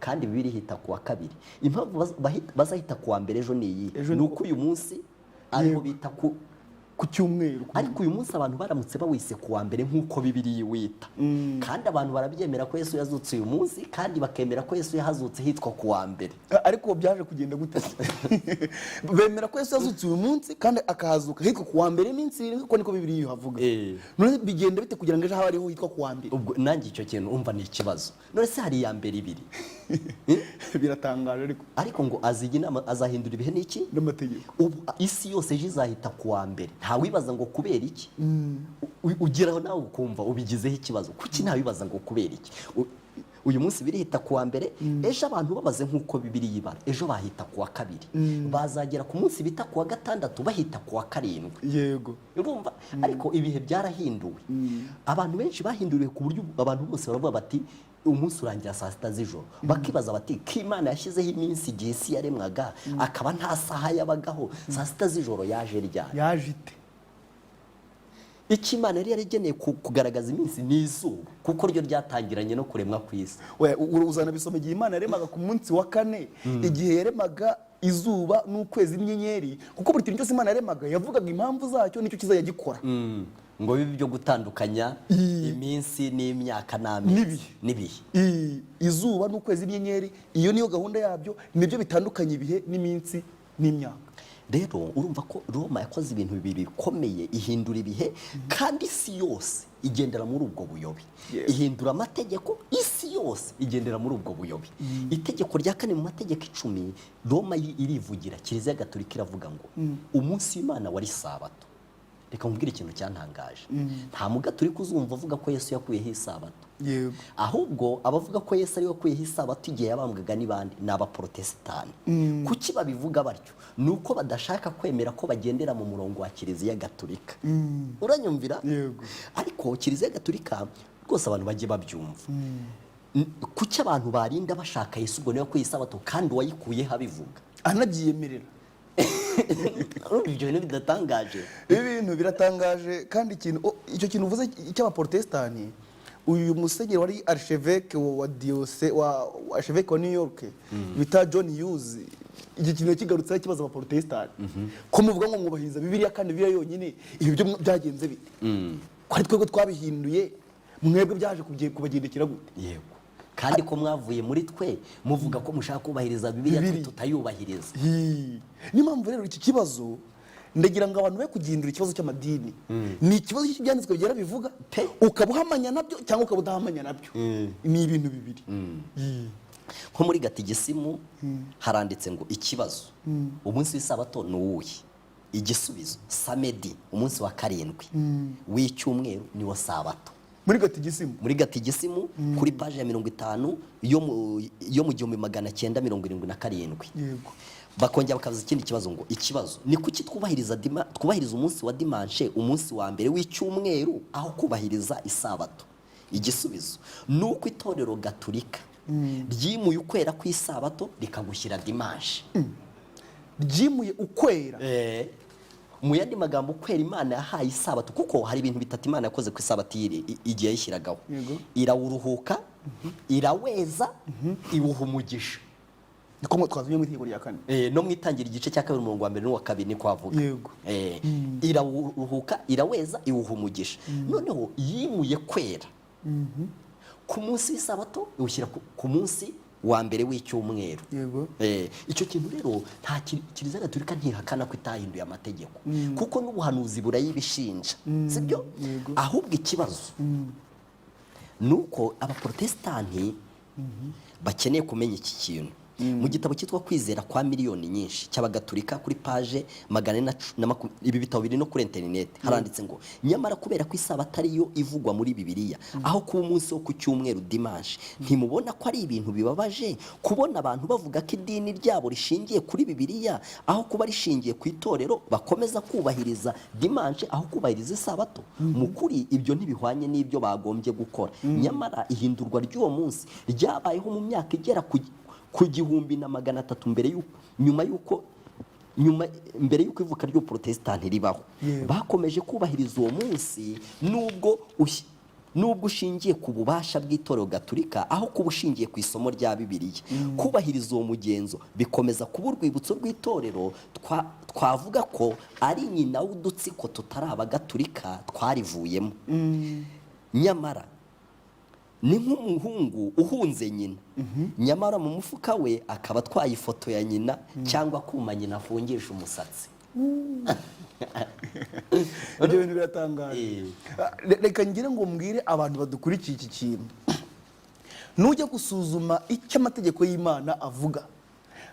kandi Bibiliya ihita ku wa kabiri. Impamvu bazahita ku wa mbere ejo ni iyi, ni uko uyu munsi ariho bita ku cyumweru. Ariko uyu munsi abantu baramutse bawise ku wa mbere nk'uko Bibiliya iwita, kandi abantu barabyemera ko Yesu yazutse uyu munsi, kandi bakemera ko Yesu yahazutse hitwa ku wa mbere. Ariko byaje kugenda gute? Bemera ko Yesu yazutse uyu munsi kandi akahazuka hitwa ku wa mbere iminsi 7, kuko niko Bibiliya ihavuga. None bigenda bite kugira ngo ejo hariho hitwa ku wa mbere? Ubwo nanjye icyo kintu umva ni ikibazo. None se hari ya mbere ibiri? Biratangaje. Ariko ngo azahindura ibihe n'iki n'amategeko. Ubu isi yose ejo izahita ku wa mbere. Nta wibaza ngo kubera iki? Ugeraho nawe ukumva ubigizeho ikibazo. Kuki nta wibaza ngo kubera iki? Uyu munsi birihita ku wa mbere, ejo abantu babaze nk'uko Bibiliya ibara, ejo bahita ku wa kabiri, bazagera ku munsi bita ku wa gatandatu bahita ku wa 7. Yego, urumva? Ariko ibihe byarahinduwe. Abantu benshi bahinduriwe ku buryo abantu bose baravuga bati umunsi urangira saa 6 z'ijoro. Bakibaza bati ko Imana yashyizeho iminsi igihe isi yaremwaga, akaba nta saha yabagaho, saa 6 z'ijoro yaje ryari? Yaje ite? Iki Imana yari yarageneye kugaragaza iminsi ni izuba, kuko ryo ryatangiranye no kuremwa ku isi. Uzana bisoma igihe Imana yaremaga ku munsi wa 4, igihe yaremaga izuba n'ukwezi n'inyenyeri, kuko buri kintu cyose Imana yaremaga yavugaga impamvu zacyo nicyo kizajya gikora. Ngo bibi byo gutandukanya iminsi n'imyaka n'ibihe. Izuba n'ukwezi n'inyenyeri, iyo niyo gahunda yabyo, nibyo bitandukanye ibihe n'iminsi n'imyaka. Rero urumva ko Roma yakoze ibintu bibiri bikomeye: ihindura ibihe, kandi isi yose igendera muri ubwo buyobe. Ihindura amategeko, isi yose igendera muri ubwo buyobe. Itegeko rya 4 mu mategeko 10 Roma irivugira, Kiliziya Gatolika iravuga ngo umunsi w'Imana wari sabato. Reka nkubwire ikintu cyantangaje. Nta mugatolika uzumva avuga ko Yesu yakuyeho isabato. yego ahubwo abavuga ko Yesu ari we wakuyeho isabato igihe yabambwaga n'ibandi ni abaporotesitanti. Kuki babivuga batyo? ni uko badashaka kwemera ko bagendera mu murongo wa kiliziya gatolika. Uranyumvira? Yego. Ariko kiliziya gatolika rwose abantu bajye babyumva. Kuki abantu barinda bashaka Yesu ubwo niwe wakuye isabato kandi uwayikuyeho abivuga anabyiyemerera? Ibyo bintu bidatangaje. Ibintu biratangaje kandi icyo kintu uvuze cy'abaporotesitanti, uyu musenyeri wari archevêque wa diocese wa archevêque wa New York bita John Hughes, iki kintu kigarutse kibaza abaporotesitanti ko muvuga ngo mwubahiriza Bibiliya kandi Bibiliya yonyine, ibi byo byagenze bite? Ko ari twebwe twabihinduye, mwebwe byaje kubagendekera gute? Yego, kandi ko mwavuye muri twe muvuga ko mushaka kubahiriza Bibiliya twe tutayubahiriza. Niyo mpamvu rero iki kibazo ndagira ngo abantu be kugihindura ikibazo cy'amadini. Ni ikibazo cy'ibyanditswe bigera bivuga ukaba uhamanya nabyo cyangwa ukaba udahamanya nabyo. Ni ibintu bibiri. Nko muri gatigisimu haranditse ngo ikibazo umunsi w'isabato ni uwuhe? Igisubizo samedi umunsi wa karindwi w'icyumweru ni wo sabato. Muri gatigisimu kuri page ya 50 yo mu 1977. Yego. Bakongera bakavuza ikindi kibazo ngo ikibazo ni kuki twubahiriza umunsi wa dimanche umunsi wa mbere w'icyumweru aho kubahiriza isabato? Igisubizo ni uko itorero gatolika ryimuye ukwera ku isabato rikagushyira dimanche. Ryimuye ukwera? Mu yandi magambo ukwera Imana yahaye isabato, kuko hari ibintu bitatu Imana yakoze ku isabato igihe yayishyiragaho. Irawuruhuka, iraweza, iwuha umugisha. Niko twazumye mu itegeko rya kane. No mwitangira igice cya 2 umurongo wa 1 n'uwa 2 ni kwavuga. Yego. Irawuruhuka, iraweza, iwuha umugisha. Noneho yimuye kwera ku munsi w'isabato iwushyira ku munsi wa mbere w'icyumweru. Yego. Icyo kintu rero nta kiliziya gatolika ntihakana ko itahinduye amategeko, kuko n'ubuhanuzi burayibishinja, sibyo? Ahubwo ikibazo nuko abaporotesitanti bakeneye kumenya iki kintu. Mu gitabo cyitwa kwizera kwa miliyoni nyinshi cy'abagatolika kuri page 420, ibi bitabo biri no kuri internet, haranditse ngo nyamara kubera ko isabato ariyo ivugwa muri Bibiliya aho kuba umunsi wo ku cyumweru dimanche, ntimubona ko ari ibintu bibabaje kubona abantu bavuga ko idini ryabo rishingiye kuri Bibiliya aho kuba rishingiye ku itorero bakomeza kubahiriza dimanche aho kubahiriza isabato? Mu kuri ibyo ntibihwanye n'ibyo bagombye gukora. Nyamara ihindurwa ry'uwo munsi ryabayeho mu myaka igera ku 1300 mbere y'uko ivuka ry'uprotestant ribaho. Bakomeje kubahiriza uwo munsi nubwo ushingiye ku bubasha bw'itorero gatolika aho kuba ushingiye ku isomo rya Bibiliya. Kubahiriza uwo mugenzo bikomeza kuba urwibutso rw'itorero twavuga ko ari nyina w'udutsiko tutari abagatolika twarivuyemo. Nyamara ni nk'umuhungu uhunze nyina, nyamara mu mufuka we akaba atwaye ifoto ya nyina cyangwa kuma nyina afungisha umusatsi. Ibyo bintu biratangaje. Reka ngire ngo mbwire abantu badukurikiye iki kintu, nujya gusuzuma icyo amategeko y'Imana avuga,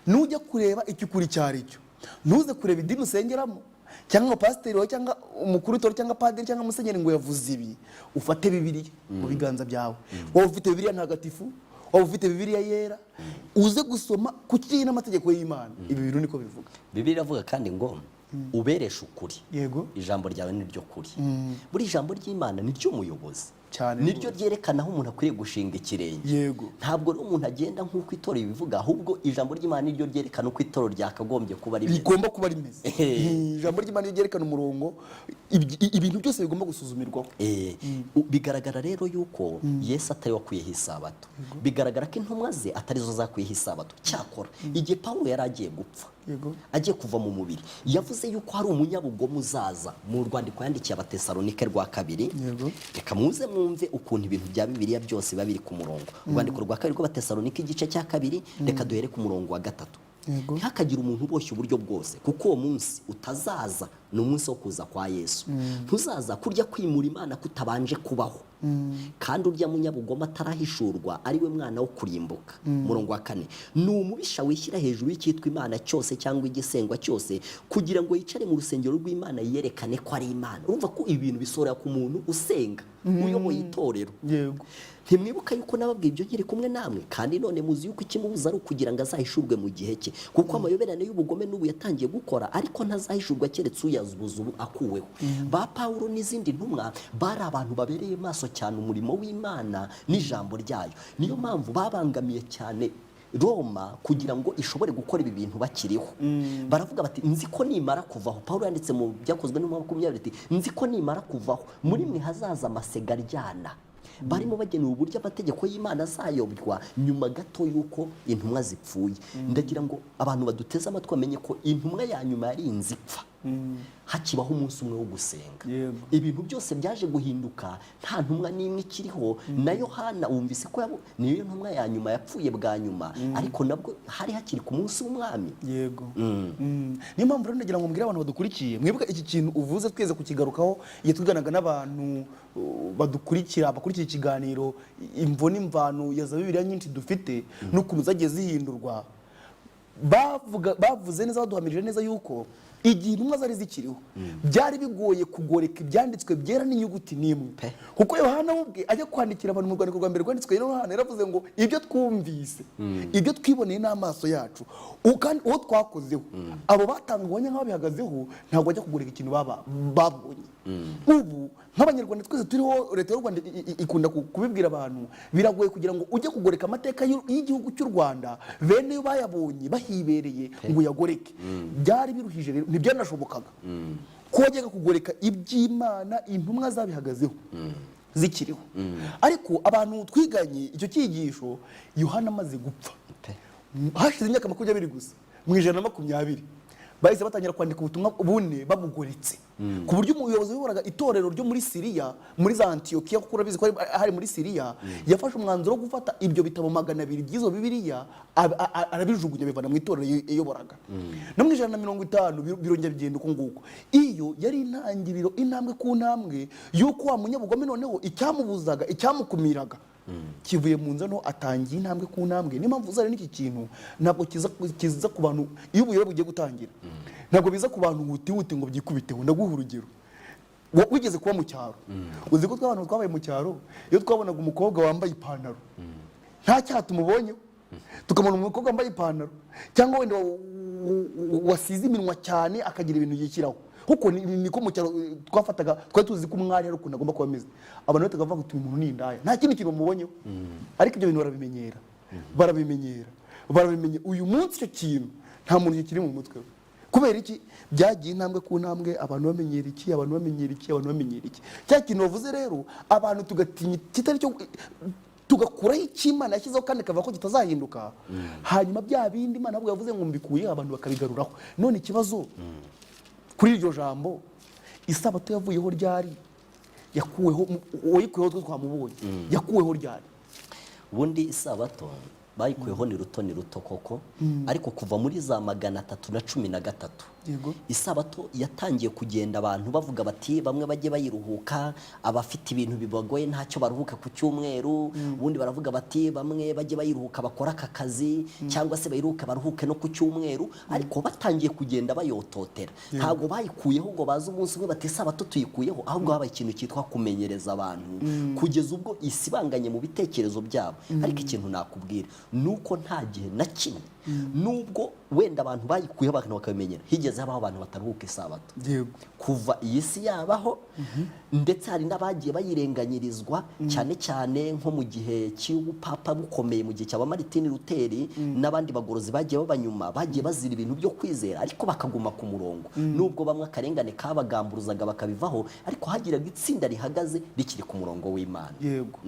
nujya kureba icyo ukuri cyari cyo, ntuze kureba idini usengeramo cyangwa pasiteri wawe cyangwa umukuru w'itorero cyangwa padiri cyangwa musenyeri ngo yavuze ibi. Ufate Bibiliya mu biganza byawe, wowe ufite Bibiliya ntagatifu, wowe ufite Bibiliya yera, uze gusoma ku kijyanye n'amategeko y'Imana. Ibi bintu niko bivuga. Bibiliya iravuga kandi ngo ubereshe ukuri. Yego. Ijambo ryawe ni ryo kuri. Buri ijambo ry'Imana ni ryo muyobozi, cyane niryo ryerekana aho umuntu akwiriye gushinga ikirenge. Yego. Ntabwo rero umuntu agenda nk'uko itorero bivuga, ahubwo ijambo ry'Imana niryo ryerekana uko itorero ryakagombye kuba rimeze. Rigomba kuba rimeze. Ijambo ry'Imana niryo ryerekana umurongo, ibintu byose bigomba gusuzumirwaho. Bigaragara rero yuko Yesu atari wakuyeho isabato. Bigaragara ko intumwa ze atari zo zakuyeho isabato. Cyakora igihe Pawulo yari agiye gupfa, agiye kuva mu mubiri, yavuze yuko hari umunyabugomo uzaza. Mu rwandiko yandikiye Abatesalonike rwa 2, reka muze mwumve ukuntu ibintu bya Bibiliya byose biba biri ku murongo. Urwandiko rwa 2 rw'Abatesalonike igice cya 2, reka duhere ku murongo wa 3. Ntihakagire umuntu uboshye uburyo bwose, kuko uwo munsi utazaza ni umunsi wo kuza kwa Yesu. Ntuzaza kurya kwimura Imana kutabanje kubaho. Kandi urya munyabugoma atarahishurwa ari we mwana wo kurimbuka. Murongo wa 4, ni umubisha wishyira hejuru y'icyitwa Imana cyose cyangwa igisengwa cyose kugira ngo yicare mu rusengero rw'Imana yerekane ko ari Imana. Urumva ko ibintu bisorera ku muntu usenga uyoboye itorero. Yego. Ntimwibuka yuko nababwiye ibyo nkiri kumwe namwe, kandi none muzi yuko ikimubuza ari ukugira ngo azahishurwe mu gihe cye, kuko amayoberane y'ubugome n'ubu yatangiye gukora, ariko ntazahishurwa keretse uyazubuza ubu akuweho. Ba Pawulo n'izindi ntumwa bari abantu babereye maso cyane umurimo w'Imana n'ijambo ryayo. Niyo mpamvu babangamiye cyane Roma kugira ngo ishobore gukora ibi bintu bakiriho. Baravuga bati nzi ko nimara kuvaho, Pawulo yanditse mu byakozwe no 20 ati nzi ko nimara kuvaho muri mwe hazaza amasega aryana. Barimo bagenewe uburyo amategeko y'Imana azayoborwa nyuma gato yuko intumwa zipfuye. Ndagira ngo abantu baduteze amatwi bamenye ko intumwa ya nyuma yari inzipfa. Hakibaho umunsi umwe wo gusenga. Ibintu byose byaje guhinduka, nta ntumwa n'imwe ikiriho. Na Yohana wumvise ko niyo ntumwa ya nyuma yapfuye bwa nyuma, ariko nabwo hari hakiri ku munsi w'umwami. Yego. Niyo mpamvu rero ndagira ngo mbwire abantu badukurikiye, mwibuka iki kintu uvuze tweze kukigarukaho iyo twiganaga n'abantu badukurikira bakurikiye ikiganiro imvo n'imvano ya za Bibiliya nyinshi dufite n'ukuntu zagiye zihindurwa. Bavuze neza, baduhamirije neza yuko igihe intumwa zari zikiriho byari bigoye kugoreka ibyanditswe byera n'inyuguti n'imwe, kuko Yohana ubwe ajya kwandikira abantu mu rwandiko rwa mbere rwanditswe Yohana yaravuze ngo ibyo twumvise, ibyo twiboneye n'amaso yacu, kandi uwo twakozeho, abo batangwanye nk'ababihagazeho ntabwo bajya kugoreka ikintu babonye. Ubu nk'abanyarwanda twese turiho, leta y'u Rwanda ikunda kubibwira abantu, biragoye kugira ngo ujye kugoreka amateka y'igihugu cy'u Rwanda bene yo bayabonye bahibereye ngo uyagoreke. Byari biruhije rero, ntibyanashobokaga ko wajyaga kugoreka iby'Imana intumwa zabihagazeho zikiriho. Ariko abantu twiganye icyo cyigisho Yohana amaze gupfa, hashize imyaka 20 gusa, mu 120 bahise batangira kwandika ubutumwa bune babugoretse, ku buryo umuyobozi wiboraga itorero ryo muri Siriya, muri za Antiyokiya, kuko urabizi ko hari muri Siriya, yafashe umwanzuro wo gufata ibyo bitabo 200 by'izo Bibiliya arabijugunya bivana mu itorero yayoboraga. No mu 150 birongera bigenda uko nguko. Iyo yari intangiriro, intambwe ku ntambwe yuko wa munyabugome noneho icyamubuzaga, icyamukumiraga kivuye mu nzano, atangiye intambwe ku ntambwe. Niyo mpamvu uzare n'iki kintu ntabwo kiza ku bantu iyo ubuyobe bugiye gutangira, ntabwo biza ku bantu hutihuti ngo byikubiteho. Ndaguha urugero, wigeze kuba mu cyaro, uzi ko tw'abantu twabaye mu cyaro, iyo twabonaga umukobwa wambaye ipantaro nta cyaha tumubonyeho, tukamubona umukobwa wambaye ipantaro cyangwa wenda wasize iminwa cyane akagira ibintu yishyiraho, kuko niko mu cyaro twafataga, twari tuzi ko umwari ari ukuntu agomba kuba ameze. Abantu bose bakavuga ngo umuntu ni indaya, nta kindi kintu bamubonyeho. Ariko ibyo bintu barabimenyera. Uyu munsi icyo kintu nta muntu kiri mu mutwe we. Kubera iki? Byagiye intambwe ku ntambwe, abantu bamenyera iki. Cya kintu bavuze rero, abantu tugatinya kitari cyo, tugakuraho icyo Imana yashyizeho kandi kava ko kitazahinduka. Hanyuma bya bindi Imana ahubwo yavuze ngo mbikuye, abantu bakabigaruraho. None ikibazo kuri iryo jambo, isabato yavuyeho ryari? Yakuweho, uwayikuyeho twe twamubonye, yakuweho ryari? Ubundi isabato bayikuyeho ni ruto koko, ariko kuva muri za 313 isabato yatangiye kugenda abantu bavuga bati bamwe bajye bayiruhuka, abafite ibintu bibagoye ntacyo baruhuka ku cyumweru, ubundi baravuga bati bamwe bajye bayiruhuka bakora aka kazi, cyangwa se baruhuke no ku cyumweru. Ariko batangiye kugenda bayototera, ntabwo bayikuyeho ngo baze umunsi umwe bati isabato tuyikuyeho, ahubwo habaye ikintu cyitwa kumenyereza abantu, kugeza ubwo isibanganye mu bitekerezo byabo. Ariko ikintu nakubwira nuko nta gihe na kimwe, nubwo wenda abantu bayikuyeho abantu bakabimenyera, higeze habaho abantu bataruhuka isabato kuva iyi si yabaho. Ndetse hari n'abagiye bayirenganyirizwa, cyane cyane nko mu gihe cy'ubupapa bukomeye, mu gihe cya Martin Luther n'abandi bagorozi bagiye babanyuma, bagiye bazira ibintu byo kwizera ariko bakaguma ku murongo. Nubwo bamwe akarengane kabagamburuzaga bakabivaho, ariko hagiraga itsinda rihagaze rikiri ku murongo w'Imana. Yego.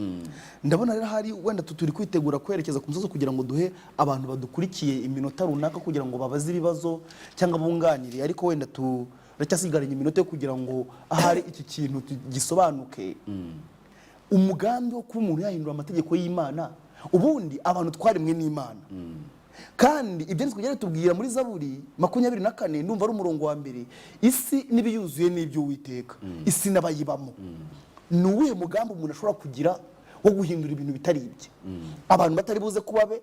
Ndabona rero hari wenda turi kwitegura kwerekeza ku musozo kugira ngo duhe abantu badukurikiye iminota runaka kugira ngo babaze ibibazo cyangwa bunganire, ariko wenda turacyasigaranye iminota yo kugira ngo ahari iki kintu gisobanuke. Umugambi wo kuba umuntu yahindura amategeko y'Imana, ubundi abantu twaremwe n'Imana, kandi ibyanditswe byari tubwira muri Zaburi 24 ndumva ari umurongo wa mbere, isi n'ibiyuzuye n'ibyo Uwiteka, isi n'abayibamo. Ni uwuhe mugambi umuntu ashobora kugira wo guhindura ibintu bitari ibye? Abantu batari buze kuba be,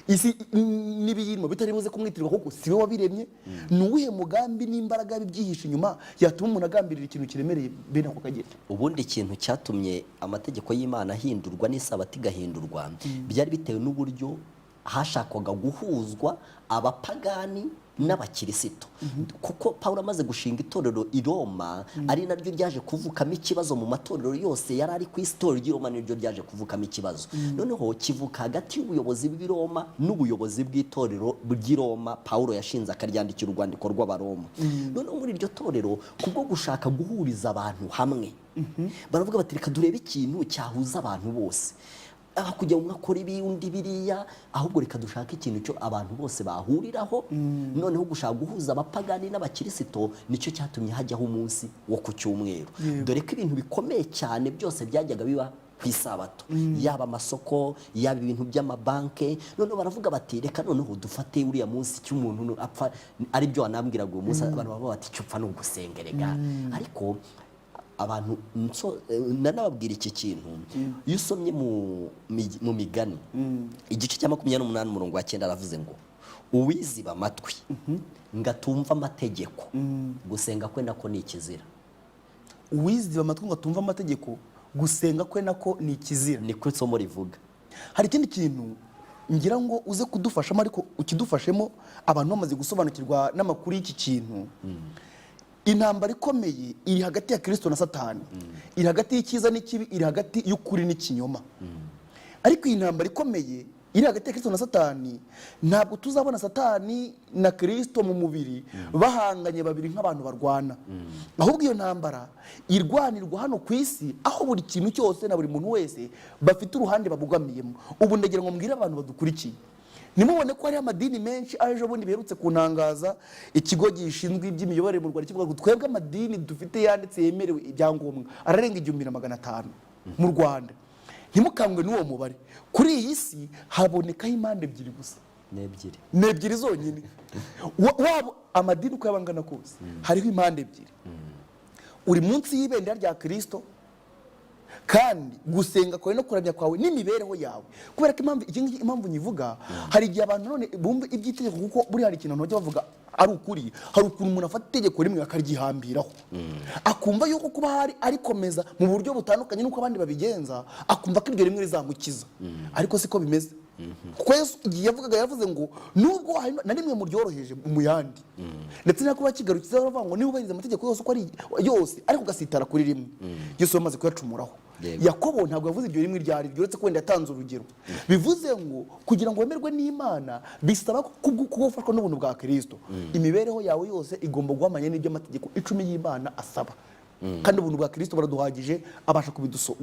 isi n'ibiyirimo bitari buze kumwitirwa kuko si we wabiremye. Ni uwuhe mugambi n'imbaraga bibyihishe inyuma yatuma umuntu agambirira ikintu kiremereye bene ako kagera? Ubundi ikintu cyatumye amategeko y'Imana ahindurwa n'isabato igahindurwa byari bitewe n'uburyo hashakwaga guhuzwa abapagani n'abakirisito. Kuko Pawulo amaze gushinga itorero i Roma, ari naryo ryaje kuvukamo ikibazo mu matorero yose yari ari ku itorero ry'i Roma, niryo ryaje kuvukamo ikibazo. Noneho kivuka hagati y'ubuyobozi bw'i Roma n'ubuyobozi bw'itorero ry'i Roma Pawulo yashinze akaryandikira urwandiko rw'Abaroma. Noneho muri iryo torero kubwo gushaka guhuriza abantu hamwe, baravuga bati reka durebe ikintu cyahuza abantu bose, kujya umwe akora ibi undi biriya, ahubwo reka dushaka ikintu cyo abantu bose bahuriraho. Noneho gushaka guhuza abapagani n'abakirisito nicyo cyatumye hajyaho umunsi wo ku cyumweru. Dore ko ibintu bikomeye cyane byose byajyaga biba ku isabato, yaba amasoko, yaba ibintu by'amabanke. Noneho baravuga bati reka noneho dufate uriya munsi cy'umuntu apfa, ari byo wanambwiraga uwo munsi abantu baba bati cyupfa no gusengerega. Ariko abantu nanababwira iki kintu, iyo usomye mu migani igice cya 28 umurongo wa 9 aravuze ngo uwiziba amatwi ngatumva amategeko gusenga kwe nako ni ikizira. Uwiziba amatwi ngatumva amategeko gusenga kwe nako ni ikizira, niko isomo rivuga. Hari ikindi kintu ngira ngo uze kudufashamo, ariko ukidufashemo abantu bamaze gusobanukirwa n'amakuru y'iki kintu. Intambara ikomeye iri hagati ya Kristo na Satani, iri hagati y'icyiza n'ikibi, iri hagati y'ukuri n'ikinyoma. Ariko iyi ntambara ikomeye iri hagati ya Kristo na Satani, ntabwo tuzabona Satani na Kristo mu mubiri bahanganye babiri nk'abantu barwana. Ahubwo iyo ntambara irwanirwa hano ku isi, aho buri kintu cyose na buri muntu wese bafite uruhande babugamiyemo. Ubu ndagira ngo mbwire abantu badukurikiye, nimubone ko hari amadini menshi aje bundi biherutse kuntangaza, ikigo gishinzwe iby'imiyoborere mu Rwanda kivuga ngo twebwe amadini dufite yanditse yemerewe ibyangombwa ararenga 1500 mu Rwanda. Ntimukangwe n'uwo mubare, kuri iyi si habonekaho impande ebyiri gusa, n'ebyiri zonyine. Waba amadini uko yabangana kose hariho impande ebyiri. Uri munsi y'ibendera rya Kristo, kandi gusenga kwawe no kuramya kwawe n'imibereho yawe. Kubera ko impamvu nyivuga, hari igihe abantu none bumva iby'itegeko, kuko buri hari ikintu bajya bavuga ari ukuri. Hari ukuntu umuntu afata itegeko rimwe akaryihambiraho, akumva yuko kuba hari arikomeza mu buryo butandukanye n'uko abandi babigenza, akumva ko iryo rimwe rizamukiza. Ariko siko bimeze. Kuko Yesu igihe yavuze ngo nubwo na rimwe mu ryoroheje mu yandi, ndetse no kuba kigarukiza baravuga ngo niba ubahiriza amategeko yose uko ari yose ariko ugasitara kuri rimwe, Yesu yamaze kuyacumuraho. Yakobo ntabwo yavuze iryo rimwe ryari, uretse ko wenda yatanze urugero. Bivuze ngo kugira ngo wemerwe n'Imana bisaba kugufashwa n'ubuntu bwa Kristo. Imibereho yawe yose igomba guhamanya n'ibyo amategeko 10 y'Imana asaba, kandi ubuntu bwa Kristo baraduhagije, abasha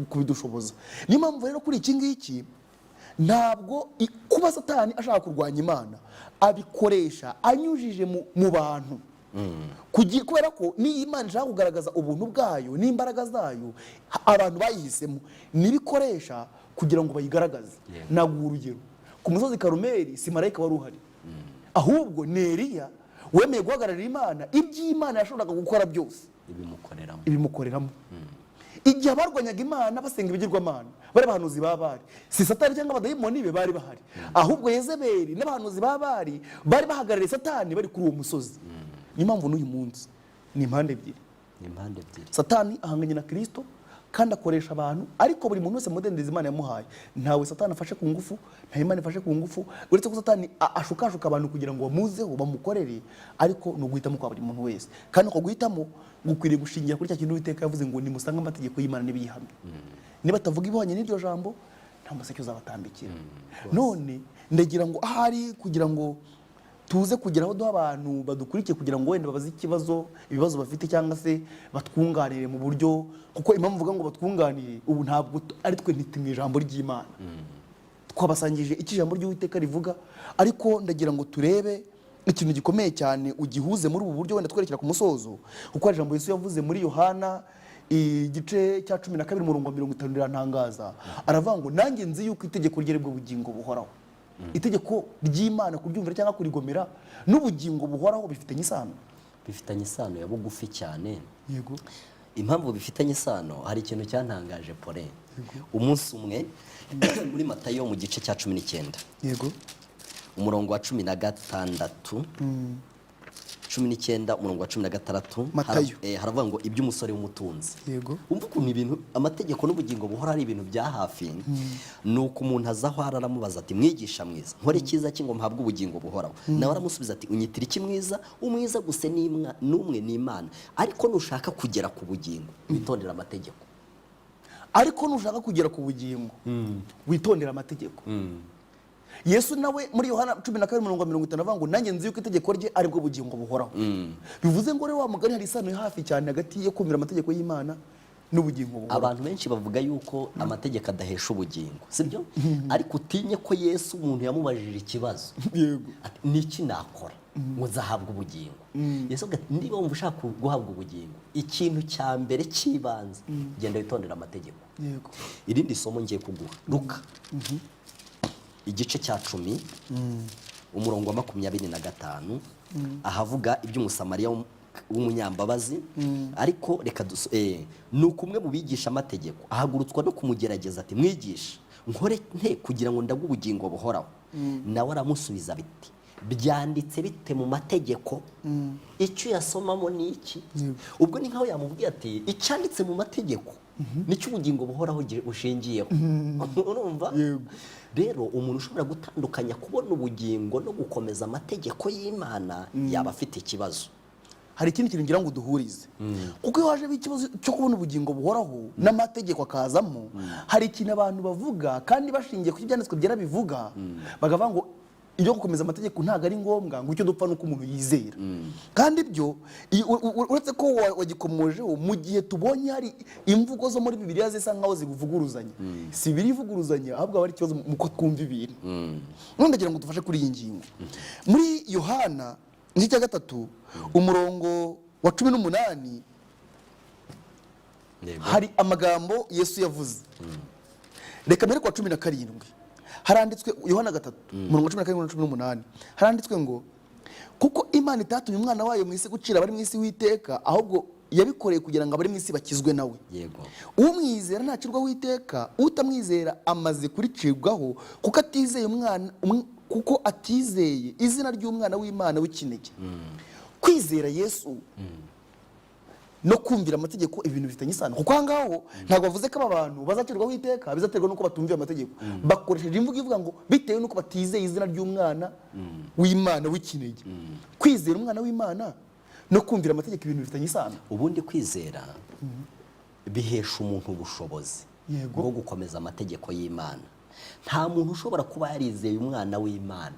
kubidushoboza. Niyo mpamvu rero kuri iki ngiki, ntabwo kuba Satani ashaka kurwanya Imana abikoresha anyujije mu bantu, kubera ko niyo Imana ishaka kugaragaza ubuntu bwayo n'imbaraga zayo, abantu bayihisemo nibikoresha kugira ngo bayigaragaze. Naguha urugero, ku musozi Karumeli si marayika wari uhari, ahubwo ni Eliya wemeye guhagararira Imana, iby'Imana yashoboraga gukora byose ibimukoreramo. Igihe abarwanyaga Imana basenga ibigirwamana, bari abahanuzi ba Bali, si Satani cyangwa abadayimoni be bari bahari, ahubwo Yezebeli n'abahanuzi ba Bali bari bahagarariye Satani bari kuri uwo musozi. Niyo mpamvu n'uyu munsi ni impande ebyiri. Satani ahanganye na Kristo kandi akoresha abantu, ariko buri muntu wese mudendeza Imana yamuhaye. Ntawe Satani afashe ku ngufu, nta Imana ifashe ku ngufu, uretse ko Satani ashukashuka abantu kugira ngo bamuzeho bamukorere, ariko ni uguhitamo kwa buri muntu wese. Kandi uko guhitamo gukwiriye gushingira kuri cya kintu Uwiteka yavuze ngo nimusange amategeko y'Imana n'ibiyihamye. Niba atavuga ibihwanye n'iryo jambo, nta museke uzabatambikira. None ndagira ngo ahari kugira ngo tuze kugira aho duha abantu badukurikiye kugira ngo wenda babaze ibibazo bafite, cyangwa se batwunganire mu buryo, kuko impamvu mvuga ngo batwunganire, ubu ntabwo ari twe ntiti mu ijambo ry'Imana, twabasangije iki ijambo ry'Uwiteka rivuga. Ariko ndagira ngo turebe ikintu gikomeye cyane ugihuze muri ubu buryo, wenda twerekera ku musozo, kuko hari ijambo Yesu yavuze muri Yohana igice cya 12 umurongo wa 50 rirantangaza, aravuga ngo nanjye nzi yuko itegeko rye ari bwo bugingo buhoraho. itegeko ry'Imana kuryumvira cyangwa kurigomera n'ubugingo buhoraho bifitanye isano? Bifitanye isano ya bugufi cyane. Yego. Impamvu bifitanye isano, hari ikintu cyantangaje Pole. Umunsi umwe muri Matayo mu gice cya 19. Yego. Umurongo wa 16. 19 umurongo wa 16 Matayo. haravuga ngo iby'umusore w'umutunzi. Yego. Umva ukuntu ibintu amategeko n'ubugingo buhora ari ibintu bya hafi. Nuko umuntu azaho aramubaza ati mwigisha mwiza, nkore cyiza cyingo mpabwe ubugingo buhoraho. Nawe aramusubiza ati unyitira iki mwiza? Umwiza guse n'umwe n'Imana, ariko nushaka kugera ku bugingo witondera amategeko. Ariko nushaka kugera ku bugingo witondera amategeko. Yesu nawe muri Yohana 12:50 avuga ngo nanjye nzi yuko itegeko rye ari bwo bugingo buhoraho. Bivuze ngo rero wa mugani hari isano hafi cyane hagati yo kumvira amategeko y'Imana n'ubugingo buhoraho. Abantu benshi bavuga yuko amategeko adahesha ubugingo, sibyo? Ariko utinye ko Yesu umuntu yamubajije ikibazo. Yego. Niki nakora ngo nzahabwe ubugingo? Yesu ati niba wumva ushaka guhabwa ubugingo, ikintu cya mbere cy'ibanze genda witondera amategeko. Yego. Irindi somo ngiye kuguha Luka igice cya 10 umurongo wa 25 ahavuga iby'umusamariya w'umunyambabazi. Ariko reka nuko umwe mu bigisha amategeko ahagurutswa no kumugerageza ati mwigisha, nkore nte kugira ngo ndagwe ubugingo buhoraho? Nawe aramusubiza biti byanditse bite mu mategeko? Icyo yasomamo ni iki? Ubwo ni nkaho yamubwiye ati icyanditse mu mategeko nicyo ubugingo buhoraho bushingiyeho. Urumva? Rero umuntu ushobora gutandukanya kubona ubugingo no gukomeza amategeko y'Imana yaba afite ikibazo. Hari ikindi kintu ngira ngo duhurize, kuko iyo haje ikibazo cyo kubona ubugingo buhoraho n'amategeko akazamo, hari ikintu abantu bavuga kandi bashingiye ku byanditswe byera bivuga, bagavuga ngo iyo gukomeza amategeko ntago ari ngombwa, ngo icyo dupfa nuko umuntu yizera. Kandi ibyo uretse ko wagikomojeho, mu gihe tubonye hari imvugo zo muri Bibiliya zisa nkaho zivuguruzanya, si birivuguruzanya ahubwo aba ari ikibazo muko twumva ibintu. None ndagira ngo dufashe kuri iyi ngingo. Muri Yohana igice cya 3 umurongo wa 18 hari amagambo Yesu yavuze. Reka mbere kwa 17 haranditswe Yohana 3 umurongo wa 17-18 haranditswe ngo kuko Imana itatumye umwana wayo mu isi gucira abari mu isi witeka, ahubwo yabikoreye kugira ngo abari mu isi bakizwe nawe. Yego. Umwizera ntacirwa witeka, utamwizera amaze kuricirwaho kuko atizeye umwana kuko atizeye izina ry'umwana w'Imana w'ikinege. Kwizera Yesu no kumvira amategeko ibintu bifitanye isano, kuko ahangaho ntabwo bavuze ko aba bantu bazacirwaho iteka bizaterwa nuko batumvira amategeko. Bakoresheje imvugo ivuga ngo bitewe nuko batizeye izina ry'umwana w'Imana w'ikinege. Kwizera umwana w'Imana no kumvira amategeko ibintu bifitanye isano. Ubundi kwizera bihesha umuntu ubushobozi bwo gukomeza amategeko y'Imana. Nta muntu ushobora kuba yarizeye umwana w'Imana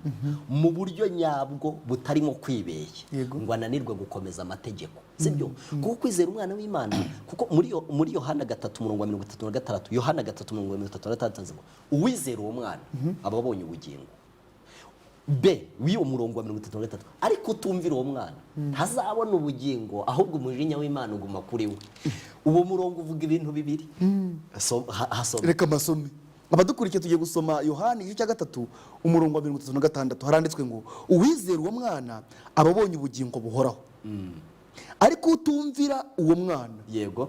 mu buryo nyabwo butarimo kwibeshya ngo ananirwe gukomeza amategeko, sibyo? Kuko kwizera umwana w'Imana, kuko muri Yohana 3:36 Yohana 3:36 uwizera uwo mwana aba abonye ubugingo. W'iyo murongo wa 33 ariko utumvira uwo mwana ntazabona ubugingo, ahubwo umujinya w'Imana uguma kuri we. Uwo murongo uvuga ibintu bibiri. Reka masome. Abadukurikiye tugiye gusoma Yohana igice cya 3 umurongo wa 36 haranditswe ngo uwizera uwo mwana ababonye ubugingo buhoraho. Ariko utumvira uwo mwana yego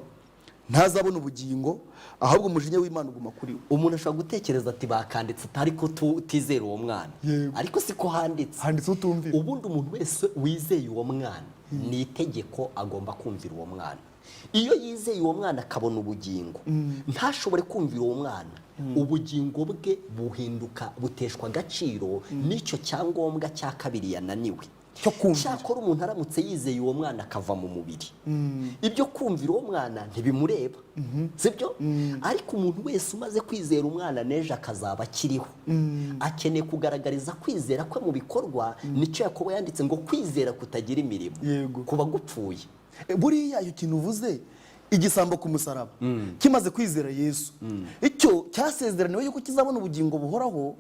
ntazabona ubugingo, ahubwo umujinya w'Imana uguma kuri we. Umuntu ashobora gutekereza ati bakanditse ariko tutizera uwo mwana, ariko siko handitse utumvira. Ubundi umuntu wese wizeye uwo mwana ni itegeko agomba kumvira uwo mwana. Iyo yizeye uwo mwana akabona ubugingo, ntashobore kumvira uwo mwana, ubugingo bwe buhinduka buteshwa agaciro n'icyo cyangombwa cya kabiri yananiwe. Cyakora umuntu aramutse yizeye uwo mwana akava mu mubiri, ibyo kumvira uwo mwana ntibimureba, sibyo? Ariko umuntu wese umaze kwizera umwana n'ejo akazaba akiriho, akeneye kugaragariza kwizera kwe mu bikorwa. Nicyo Yakobo yanditse ngo kwizera kutagira imirimo kuba gupfuye. Buriya iyo kintu uvuze igisambo ku musaraba kimaze kwizera Yesu, icyo cyasezeraniwe yuko kizabona ubugingo buhoraho,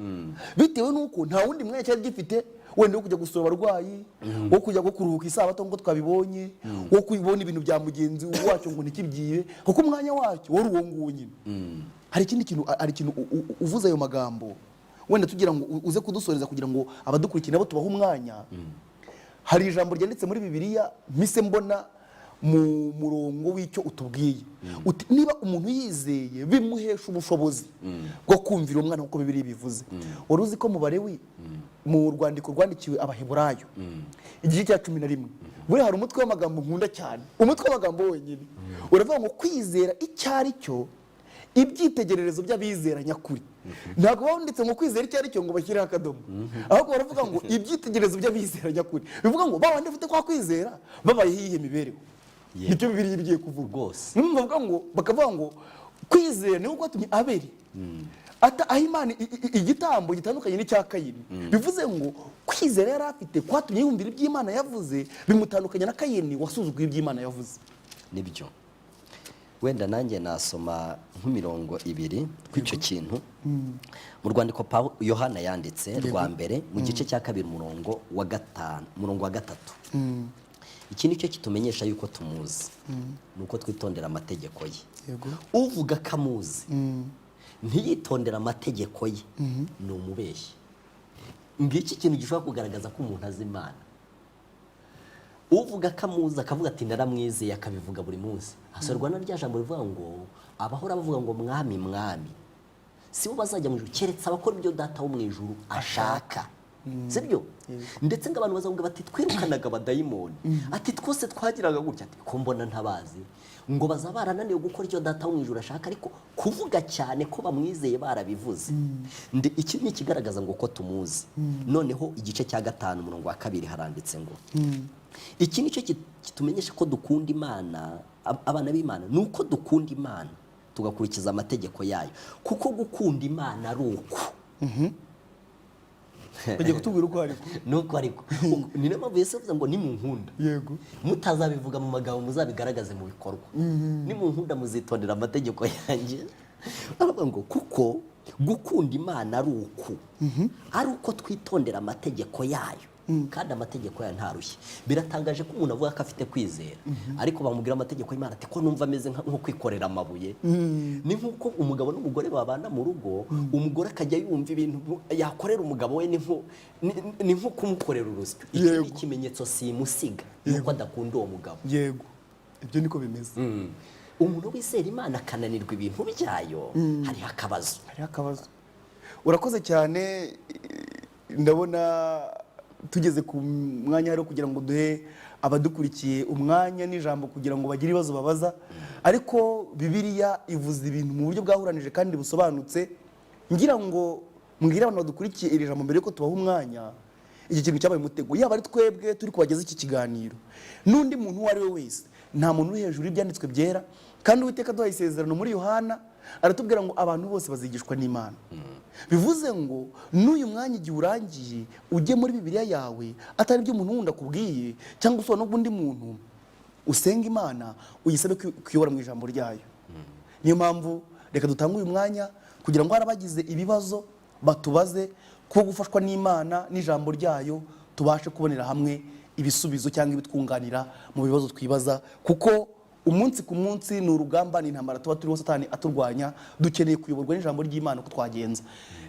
bitewe nuko nta wundi mwanya cyari gifite wenda wo kujya gusura abarwayi, wo kujya kuruhuka isabato ngo twabibonye, wo kubona ibintu bya mugenzi wacu ngo ntikibyiye, kuko umwanya wacyo wari uwo nguwo nyine. Hari ikintu uvuze ayo magambo wenda tugira ngo uze kudusoreza kugira ngo abadukurikiye nabo tubahe umwanya. Hari ijambo ryanditse muri Bibiliya mpise mbona mu murongo w'icyo utubwiye, uti niba umuntu yizeye bimuhesha ubushobozi bwo kumvira umwana nk'uko Bibiliya bivuze. Wari uzi ko mu Balewi mu rwandiko rwandikiwe Abaheburayo igice cya 11 buri hari umutwe w'amagambo nkunda cyane, umutwe w'amagambo wenyine uravuga ngo kwizera icyari cyo, ibyitegererezo by'abizera nyakuri. Ntabwo banditse ngo kwizera icyari cyo ngo bashyireho akadomo, ahubwo baravuga ngo ibyitegererezo by'abizera nyakuri, bivuga ngo babandi bafite kwa kwizera babayeho iyihe mibereho. Nicyo Bibiliya bigiye kuvuga rwose. Bavuga ngo bakavuga ngo kwizera niho kwatumye Abeli aho Imana igitambo gitandukanye n'icya Kayini. Bivuze ngo kwizera yari afite kwatumye yumvira iby'Imana yavuze, bimutandukanya na Kayini wasuzuguye iby'Imana yavuze. Nibyo. Wenda nanjye nasoma nk'imirongo 2 kw'icyo kintu mu rwandiko Yohana yanditse rwa mbere mu gice cya 2 umurongo wa 3. Iki nicyo kitumenyesha yuko tumuzi, nuko twitondera amategeko ye. Uvuga kamuzi ntiyitondera amategeko ye ni umubeshyi. Ngiki kintu gishobora kugaragaza ko umuntu azi Imana. Uvuga kamuzi akavuga ati naramwizeye akabivuga buri munsi, asorwa na rya jambo rivuga ngo abahora bavuga ngo mwami mwami si bo bazajya mu ijuru keretse abakora ibyo data wo mu ijuru ashaka. Sibyo? Ndetse ngo abantu bazavuga bati twirukanaga abadayimoni, ati twose twagiraga gutya, ati ko mbona ntabazi, ngo bazabarananiye gukora icyo data wo mu ijuru ashaka, ariko kuvuga cyane ko bamwizeye barabivuze. Iki ni ikigaragaza ngo ko tumuzi. Noneho igice cya 5 umurongo wa 2 haranditse ngo iki nicyo kitumenyesha ko dukunda Imana, abana b'Imana, nuko dukunda Imana tugakurikiza amategeko yayo, kuko gukunda Imana ari uku. Bagiye kutubwira uko ariko nuko ariko ni nayo mpamvu Yesu avuze ngo nimunkunda, yego, mutazabivuga mu magambo muzabigaragaze mu bikorwa. Nimunkunda muzitondera amategeko yanjye. Aravuga ngo kuko gukunda Imana ari uku, ari uko twitondera amategeko yayo, kandi amategeko yayo ntarushye. Biratangaje ko umuntu avuga ko afite kwizera, ariko bamubwira amategeko y'Imana ati ko numva ameze nko kwikorera amabuye. Ni nkuko umugabo n'umugore babana mu rugo, umugore akajya yumva ibintu yakorera umugabo we ni nko kumukorera urusyo. Iki ni ikimenyetso simusiga yuko adakunda uwo mugabo. Yego, ibyo niko bimeze. Umuntu wizera Imana akananirwa ibintu byayo, hariho akabazo. Urakoze cyane. Ndabona tugeze ku mwanya rero kugira ngo duhe abadukurikiye umwanya n'ijambo kugira ngo bagire ibibazo babaza, ariko Bibiliya ivuze ibintu mu buryo bwahuranije kandi busobanutse. Ngira ngo mbwire abantu badukurikiye iri jambo mbere yuko tubaha umwanya, iki kintu cyabaye umutego, yaba ari twebwe turi kubageza iki kiganiro, n'undi muntu uwo ari we wese. Nta muntu uri hejuru y'ibyanditswe byera, kandi Uwiteka aduhaye isezerano muri Yohana aratubwira ngo abantu bose bazigishwa n'Imana. Bivuze ngo n'uyu mwanya igihe urangiye ujye muri Bibiliya yawe, atari byo umuntu wundi akubwiye cyangwa usoma n'undi muntu, usenga Imana uyisabe kuyobora mu ijambo ryayo. Niyo mpamvu reka dutange uyu mwanya kugira ngo harabagize ibibazo batubaze, kuko gufashwa n'Imana n'ijambo ryayo tubashe kubonera hamwe ibisubizo cyangwa ibitwunganira mu bibazo twibaza, kuko umunsi ku munsi ni urugamba, ni intambara tuba turimo Satani aturwanya. Dukeneye kuyoborwa n'ijambo ry'Imana uko twagenza.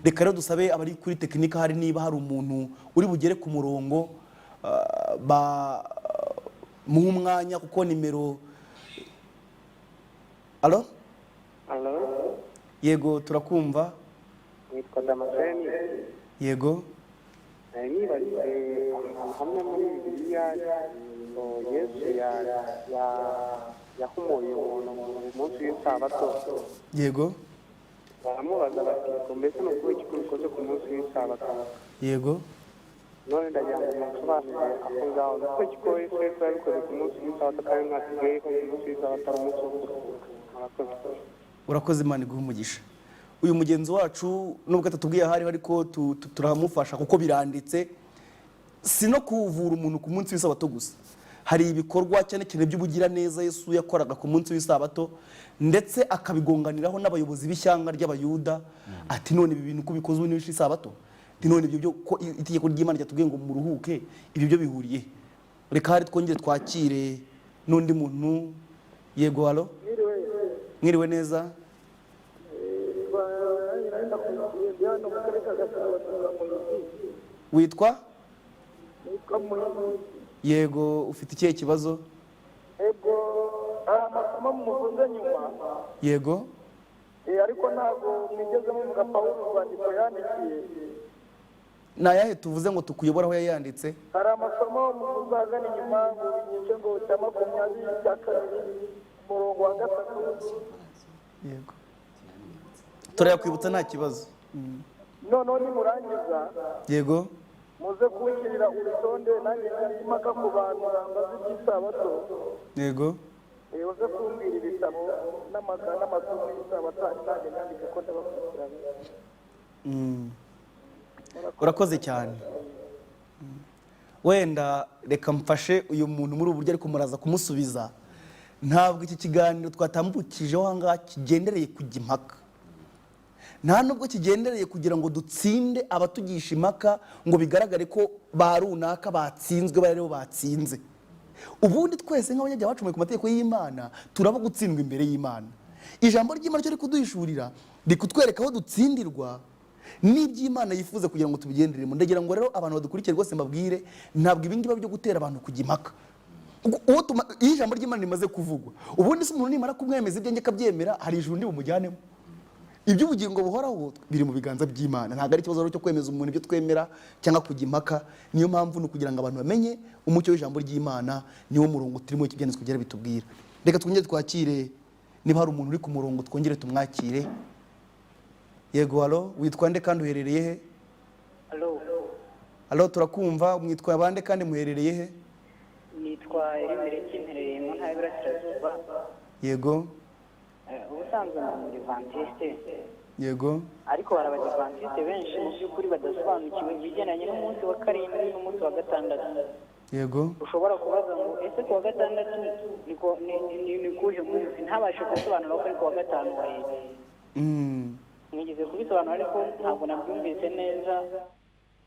Reka rero dusabe abari kuri tekinika, hari niba hari umuntu uri bugere ku murongo muhe umwanya, kuko nimero. Alo? Yego, turakumva. Nitwa Damascene. Yego. Nibaze hamwe muri Bibiliya Yesu yahumuye umuntu mu munsi w'isabato. Yego. Baramubaza bati mbese ni ukuvuga iki ukoze ku munsi w'isabato? Yego. None ndagira ngo musobanurire aho ngaho kuko iki Yesu yabikoze ku munsi w'isabato, kandi mwasigaye ko ku munsi w'isabato ari umunsi wo kuruhuka. Urakoze, Imana iguhe umugisha. Uyu mugenzi wacu nubwo atatubwiye ahari, ariko turamufasha kuko biranditse. Si no kuvura umuntu ku munsi w'isabato gusa, hari ibikorwa cyane cyane by'ubugira neza Yesu yakoraga ku munsi w'isabato, ndetse akabigonganiraho n'abayobozi b'ishyanga ry'Abayuda. Ati none ibi bintu ko bikoze ubu n'isi isabato, ati none ibyo byo ko itegeko ry'Imana ryatubwiye ngo muruhuke, ibyo byo bihuriye. Reka hari twongere twakire n'undi muntu. Yego, halo. Mwiriwe neza. witwa nitwa Muhizi. yego ufite ikihe kibazo? Ego hari amasomo muvuze nyuma, yego ariko ntabwo mwigeze muvuga Pawulo urwandiko yandikiye. ni ayahe tuvuze ngo tukuyobora aho yayanditse? Hari amasomo muvuze ahagana inyuma ngo igice ngo cya 22 umurongo wa 3. yego turayakwibutsa nta kibazo. Noneho nimurangiza yego muze kuwushyirira urutonde nanjye impaka ku bantu bambaza iby'isabato. yego uze kumbwira ibitabo n'amasomo y'isabato nanjye nandike ko ndabakurikirana. urakoze cyane. wenda reka mfashe uyu muntu muri ubu buryo ariko muraza kumusubiza. ntabwo iki kiganiro twatambukijeho aha ngaha kigendereye kujya impaka, nta nubwo kigendereye kugira ngo dutsinde abatugisha impaka ngo bigaragare ko ba runaka batsinzwe bari aribo batsinze. ubundi twese nk'abanyabyaha bacumuye ku mategeko y'Imana turaba gutsindwa imbere y'Imana. ijambo ry'Imana ryo rikudwishurira rikutwereka aho dutsindirwa n'iby'Imana yifuza kugira ngo tubigenderemo. ndagira ngo rero abantu badukurikiye rwose mbabwire, ntabwo ibingibi byo gutera abantu kujya impaka. iyo ijambo ry'Imana rimaze kuvugwa, ubundi se umuntu nimara kumwemeza ibyo akabyemera, hari ijuru ndi bumujyanemo. iby'ubugingo buhoraho biri mu biganza by'Imana. ntabwo ari ikibazo cyo kwemeza umuntu ibyo twemera cyangwa kujya impaka. niyo mpamvu ni ukugira ngo abantu bamenye umucyo w'ijambo ry'Imana, niwo murongo turimo ikibyanditswe byera bitubwira. reka twongere twakire, niba hari umuntu uri ku murongo twongere tumwakire. yego halo, witwa nde kandi uherereye he? halo turakumva, mwitwa abande kandi muherereye he? nitwa Erimereki mperereye mu ntara y'Iburasirazuba. yego ubusanzwe ni umudivantiste. yego ariko hari abadivantiste benshi mu by'ukuri badasobanukiwe ibigendanye n'umunsi wa karindwi n'umunsi wa gatandatu. yego ushobora kubaza ngo ese ku wa gatandatu ni kuhe munsi, ntabashe gusobanura ko ari ku wa gatanu wa leta. mwigeze kubisobanura ariko ntabwo nabyumvise neza,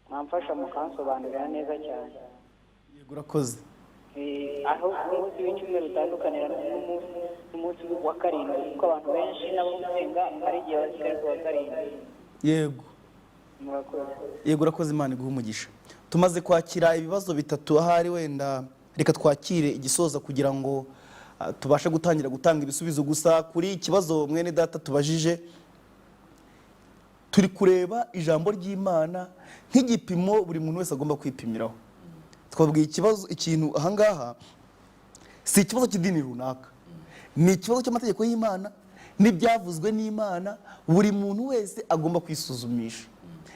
mwamfasha mukansobanurira neza cyane. yego urakoze. aho umunsi w'icyumweru utandukanira n'umunsi wa karindwi, kuko abantu benshi nabo gusenga hari igihe basigaye ku wa karindwi. yego murakoze. yego urakoze, Imana iguha umugisha. tumaze kwakira ibibazo bitatu, ahari wenda reka twakire igisoza kugira ngo tubashe gutangira gutanga ibisubizo. gusa kuri ikibazo mwene data tubajije, turi kureba ijambo ry'Imana nk'igipimo buri muntu wese agomba kwipimiraho. twabwiye ikintu ahangaha si ikibazo cy'idini runaka, ni ikibazo cy'amategeko y'Imana n'ibyavuzwe n'Imana. buri muntu wese agomba kwisuzumisha.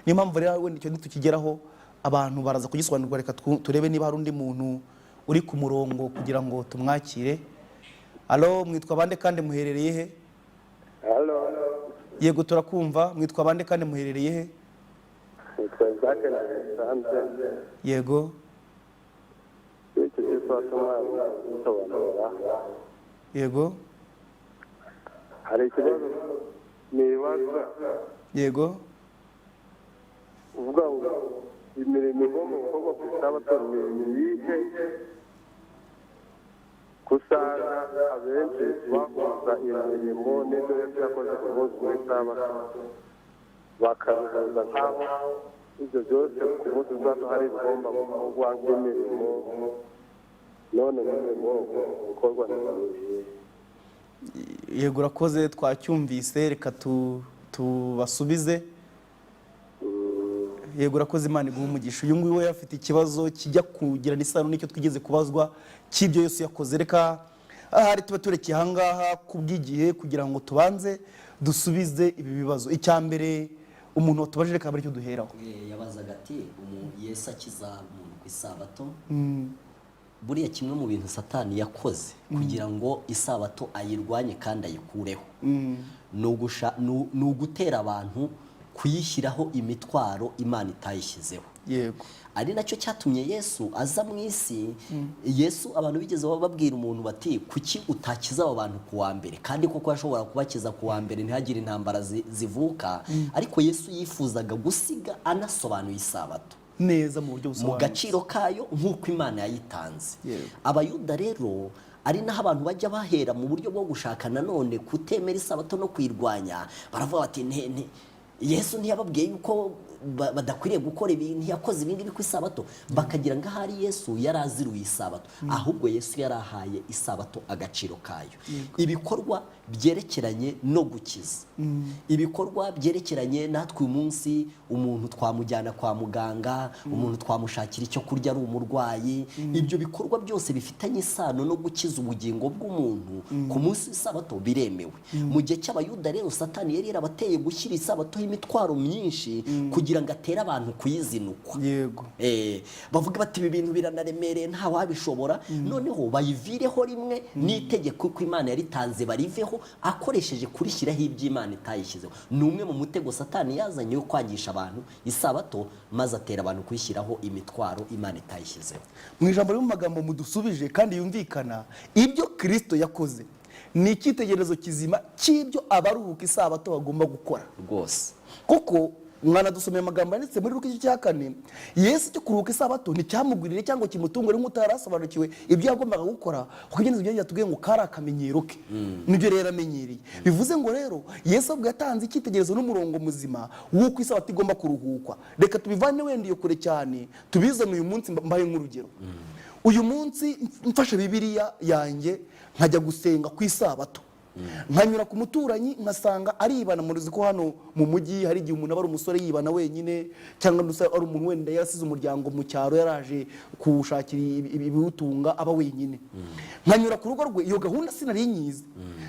niyo mpamvu rero wenda icyo nitukigeraho abantu baraza kugisobanurwa. reka turebe niba hari undi muntu uri ku murongo kugira ngo tumwakire. halo, mwitwa bande kandi muherereye he? yego turakumva, mwitwa bande kandi muherereye he? yego yego hari ikibazo nibaza. yego uvuga ngo imirimo igomba gukorwa ku isabato ni iyihe? usanga abenshi bahuza imirimo n'ibyo Yesu yakoze ku munsi w'isabato, bakabihuza nk'aho ibyo byose ku munsi w'isabato hari ibigomba gukorwa nk'imirimo. none umurimo ukorwa n'imirimo. yego urakoze, twacyumvise, reka tubasubize. yego urakoze, Imana iguha umugisha. uyu nguyu we afite ikibazo kijya kugira n'isano n'icyo twigeze kubazwa cy'ibyo Yesu yakoze. reka ahari tuba turekeye ahangaha kubw'igihe kugira ngo tubanze dusubize ibi bibazo. icya mbere umuntu watubajije reka icyo duheraho. yabazaga ati Yesu akiza umuntu ku isabato, buriya kimwe mu bintu Satani yakoze kugira ngo isabato ayirwanye kandi ayikureho ni ugutera abantu kuyishyiraho imitwaro Imana itayishyizeho. yego ari nacyo cyatumye Yesu aza mu isi. Yesu abantu bigeze babwira umuntu bati kuki utakiza abo bantu ku wa mbere, kandi koko yashobora kubakiza ku wa mbere ntihagire intambara zivuka. ariko Yesu yifuzaga gusiga anasobanuye isabato neza mu buryo busobanutse, mu gaciro kayo nk'uko Imana yayitanze. Abayuda rero ari naho abantu bajya bahera mu buryo bwo gushaka nanone kutemera isabato no kwirwanya. baravuga bati Yesu ntiyababwiye yuko badakwiriye gukora ibintu yakoze ibingibi ku isabato bakagira ngo ahari Yesu yari aziruye isabato ahubwo Yesu yari ahaye isabato agaciro kayo ibikorwa byerekeranye no gukiza ibikorwa byerekeranye natwe uyu munsi umuntu twamujyana kwa muganga umuntu twamushakira icyo kurya ari umurwayi ibyo bikorwa byose bifitanye isano no gukiza ubugingo bw'umuntu ku munsi w'isabato biremewe mu gihe cy'abayuda rero Satani yari yarabateye gushyira isabato imitwaro myinshi kugira ngo atere abantu kuyizinukwa yego bavuga bati ibi bintu biranaremereye nta wabishobora noneho bayivireho rimwe n'itegeko ko Imana yaritanze bariveho akoresheje kurishyiraho iby'Imana itayishyizeho ni umwe mu mutego Satani yazanye yo kwangisha abantu isabato maze atera abantu kuyishyiraho imitwaro Imana itayishyizeho mu ijambo mu magambo mudusubije kandi yumvikana ibyo Kristo yakoze ni icyitegererezo kizima cy'ibyo abaruhuka isabato bagomba gukora rwose kuko mwana dusomeye amagambo yanditse muri Luka 4 Yesu cyo kuruhuka isabato nticyamugwirire cyangwa kimutungure nk'utarasobanukiwe ibyo yagombaga gukora kuko ibyo byo yatubwiye ngo kari akamenyero ke nibyo rero amenyereye bivuze ngo rero Yesu ubwo yatanze icyitegererezo n'umurongo muzima w'uko isabato igomba kuruhukwa reka tubivane wenda iyo kure cyane tubizane uyu munsi mbaye nk'urugero uyu munsi mfashe Bibiliya yanjye nkajya gusenga ku isabato nkanyura ku muturanyi nkasanga aribana muruzi ko hano mu mujyi hari igihe umuntu aba ari umusore yibana wenyine cyangwa ari umuntu wenda yarasize umuryango mu cyaro yaraje kuwushakira ibiwutunga aba wenyine nkanyura ku rugo rwe iyo gahunda sinari nyizi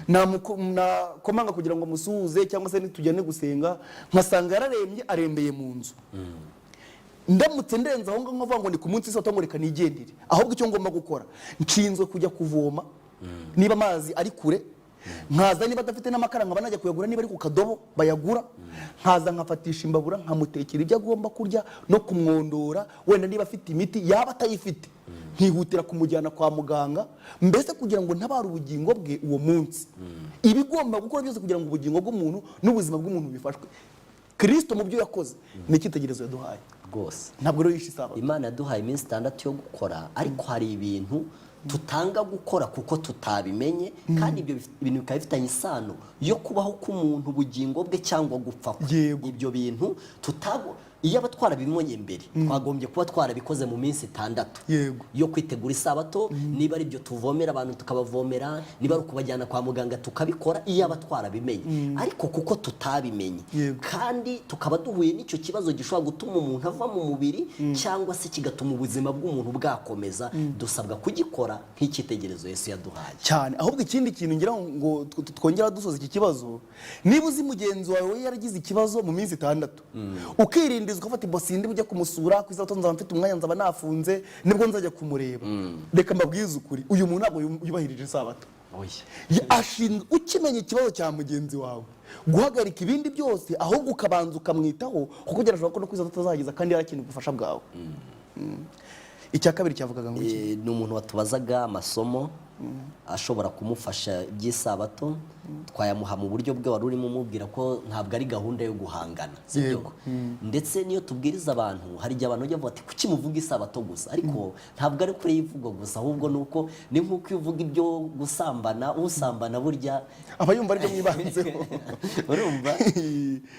nakomanga kugira ngo musuhuze cyangwa se nitujyane gusenga nkasanga yararembye arembeye mu nzu ndamutse ndenza aho ngaho nkavuga ngo ni ku munsi w'isabato ngo reka nigendere ahubwo icyo ngomba gukora nshinzwe kujya kuvoma niba amazi ari kure nkaza niba adafite n'amakara nkaba najya kuyagura niba ari ku kadobo bayagura nkaza nkafatisha imbabura nkamutekera ibyo agomba kurya no kumwondora wenda niba afite imiti yaba atayifite nkihutira kumujyana kwa muganga mbese kugira ngo ntabare ubugingo bwe uwo munsi ibigomba gukora byose kugira ngo ubugingo bw'umuntu n'ubuzima bw'umuntu bifashwe Kristo mu byo yakoze ni icyitegererezo yaduhaye rwose ntabwo rero yishe isabato Imana yaduhaye iminsi 6 yo gukora ariko hari ibintu tutanga gukora kuko tutabimenye kandi ibyo bintu bikaba bifitanye isano yo kubaho k'umuntu ubugingo bwe cyangwa gupfa ibyo bintu iyo abatwara bimonye mbere twagombye kuba twarabikoze mu minsi 6 yo kwitegura isabato niba ari byo tuvomera abantu tukabavomera niba ari ukubajyana kwa muganga tukabikora iyo abatwara bimenye ariko kuko tutabimenye kandi tukaba duhuye n'icyo kibazo gishobora gutuma umuntu ava mu mubiri cyangwa se kigatuma ubuzima bw'umuntu bwakomeza dusabwa kugikora nk'icyitegererezo Yesu yaduhaye cyane ahubwo ikindi kintu ngira ngo twongera dusoza iki kibazo niba uzi mugenzi wawe yaragize ikibazo mu minsi 6 ukirinda ukafata ibosindi bujya kumusura ku isabato nzaba mfite umwanya nzaba nafunze nibwo nzajya kumureba reka mbabwize ukuri uyu muntu ntabwo yubahirije isabato ashinzwe ukimenya ikibazo cya mugenzi wawe guhagarika ibindi byose ahubwo ukabanza ukamwitaho kuko gerashobora ko no kwiza tutazagiza kandi yarakeneye ubufasha bwawe icya kabiri cyavugaga ngo ni umuntu watubazaga amasomo ashobora kumufasha by'isabato twayamuha mu buryo bwe wari urimo umubwira ko ntabwo ari gahunda yo guhangana sibyo ndetse niyo tubwiriza abantu hari igihe abantu bajya bati kuki muvuga isabato gusa ariko ntabwo ari kure y'ivugwa gusa ahubwo nuko ni nk'uko iyo uvuga ibyo gusambana usambana burya aba yumva aribyo mwibanzeho urumva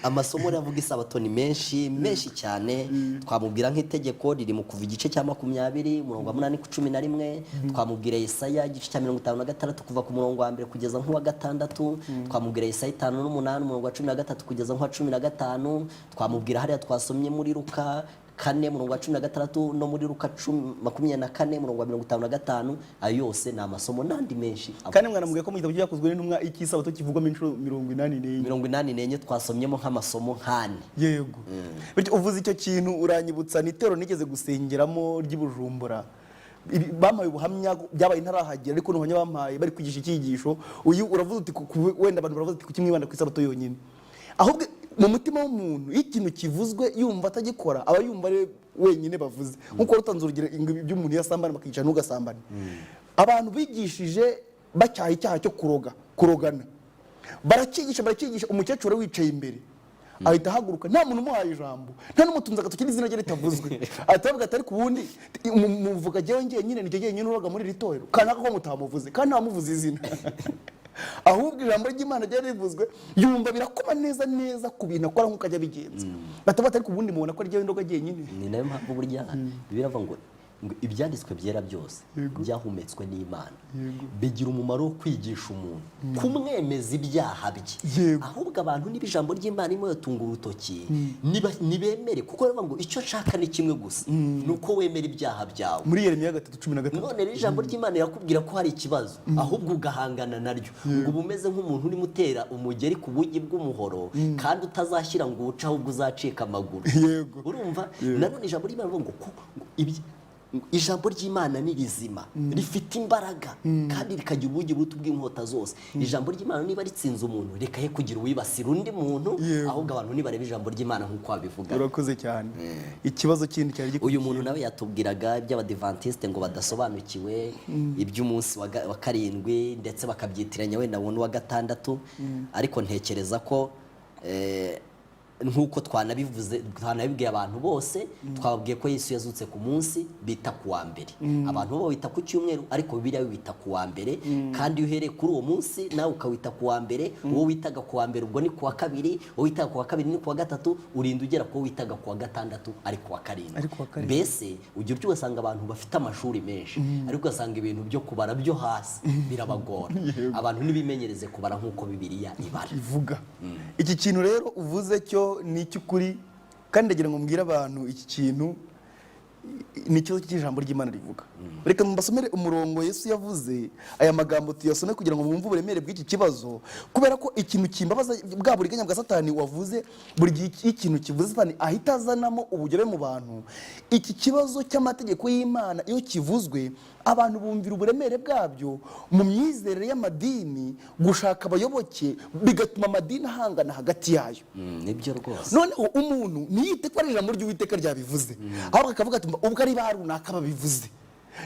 amasomo yavuga isabato ni menshi cyane twamubwira nk'itegeko riri mu kuva igice cya 20 umurongo wa 8 ku 11 twamubwira Yesaya igice cya 56 kuva ku murongo wa mbere kugeza nk'uwa 6 twamubwira Yesaya 5:8 umurongo wa 13 kugeza nk'uwa 15 twamubwira hariya twasomye muri Luka 4 umurongo wa 16 no muri Luka 24 umurongo wa 55 ayo yose ni amasomo nandi menshi kandi mwana mubwiye ko mu gitabo cyakozwe n'intumwa ikisabato kivugwamo inshuro 84 twasomyemo nk'amasomo nkane yego bityo uvuze icyo kintu uranyibutsa nitero nigeze gusengeramo ry'Ibujumbura bampaye ubuhamya byabaye ntarahagera ariko n'ubuhamya bampaye bari kwigisha icyigisho uyu uravuze uti wenda abantu baravuze ati kimwibanda ku isabato yonyine ahubwo mu mutima w'umuntu ikintu kivuzwe yumva atagikora aba yumva ari wenyine bavuze nkuko rutanze urugero by'umuntu yasambana bakicara n'ugasambana abantu bigishije bacyaha icyaha cyo kurogana barakigisha umukecuru wicaye imbere ahita ahaguruka nta muntu umuhaye ijambo nta n'umutunzi agatoki n'izina rye ritavuzwe atavuga ati ariko ubundi muvuga jyewe nyine nicyo jyenyine uroga muri iri torero kandi ako mutamuvuze kandi ntamuvuze izina ahubwo ijambo ry'Imana ryari rivuzwe yumva birakoma neza neza ku bintu akora nk'uko ajya bigenza batabata ariko ubundi mubona ko ari indoga nyine. Ni nayo mpamvu burya biravuga ngo ibyanditswe byera byose byahumetswe n'Imana bigira umumaro wo kwigisha umuntu kumwemeza ibyaha bye. Ahubwo abantu n'ibijambo ry'Imana imwe yatunga urutoki nibemere, kuko baravuga ngo icyo nshaka ni kimwe gusa nuko wemera ibyaha byawe. Muri Yeremiya 3:13 none rero ijambo ry'Imana yakubwira ko hari ikibazo ahubwo ugahangana naryo, ngo ubumeze nk'umuntu urimo utera umugeri ku bugi bw'umuhoro kandi utazashyira ngo uce ahubwo uzacika amaguru. Urumva nanone ijambo ry'Imana rivuga ngo ijambo ry'Imana ni rizima rifite imbaraga kandi rikagira ubugi buruta bw'inkota zose. Ijambo ry'Imana niba ritsinze umuntu reka he kugira uwibasira undi muntu, ahubwo abantu nibareba ijambo ry'Imana nk'uko wabivuga. Urakoze cyane. Ikibazo kindi cyari uyu muntu nawe yatubwiraga iby'abadivantiste ngo badasobanukiwe iby'umunsi wa karindwi ndetse bakabyitiranya wenda wa gatandatu, ariko ntekereza ko nkuko twanabibwiye abantu bose, twababwiye ko Yesu yazutse ku munsi bita ku wa mbere. Abantu bo bita ku cyumweru ariko Bibiliya bita ku wa mbere, kandi uhereye kuri uwo munsi nawe ukawita ku wa mbere. Uwo witaga ku wa mbere ubwo ni ku wa kabiri, uwo witaga ku wa kabiri ni ku wa gatatu, urinda ugera ku wo witaga ku wa gatandatu ari ku wa karindwi. Mbese ujya ubyusanga abantu bafite amashuri menshi ariko ugasanga ibintu byo kubara byo hasi birabagora. Abantu nibimenyereze kubara nk'uko Bibiliya ibara ivuga. Iki kintu rero uvuze cyo ni cy'ukuri, kandi ndagira ngo mbwire abantu iki kintu ni cyo cy'ijambo ry'Imana rivuga. Reka mbasomere umurongo Yesu yavuze, aya magambo tuyasome kugira ngo mwumve uburemere bw'iki kibazo, kubera ko ikintu kimbabaza bwa buriganya bwa Satani wavuze, buri gihe ikintu kivuze Satani ahita azanamo ubugere mu bantu. Iki kibazo cy'amategeko y'Imana iyo kivuzwe abantu bumvira uburemere bwabyo mu myizerere y'amadini, gushaka abayoboke bigatuma amadini ahangana hagati yayo. Nibyo rwose. Noneho umuntu ntiyite ko ari ijambo ry'Uwiteka ryabivuze, ahubwo akavuga ati ubwo ari ba runaka babivuze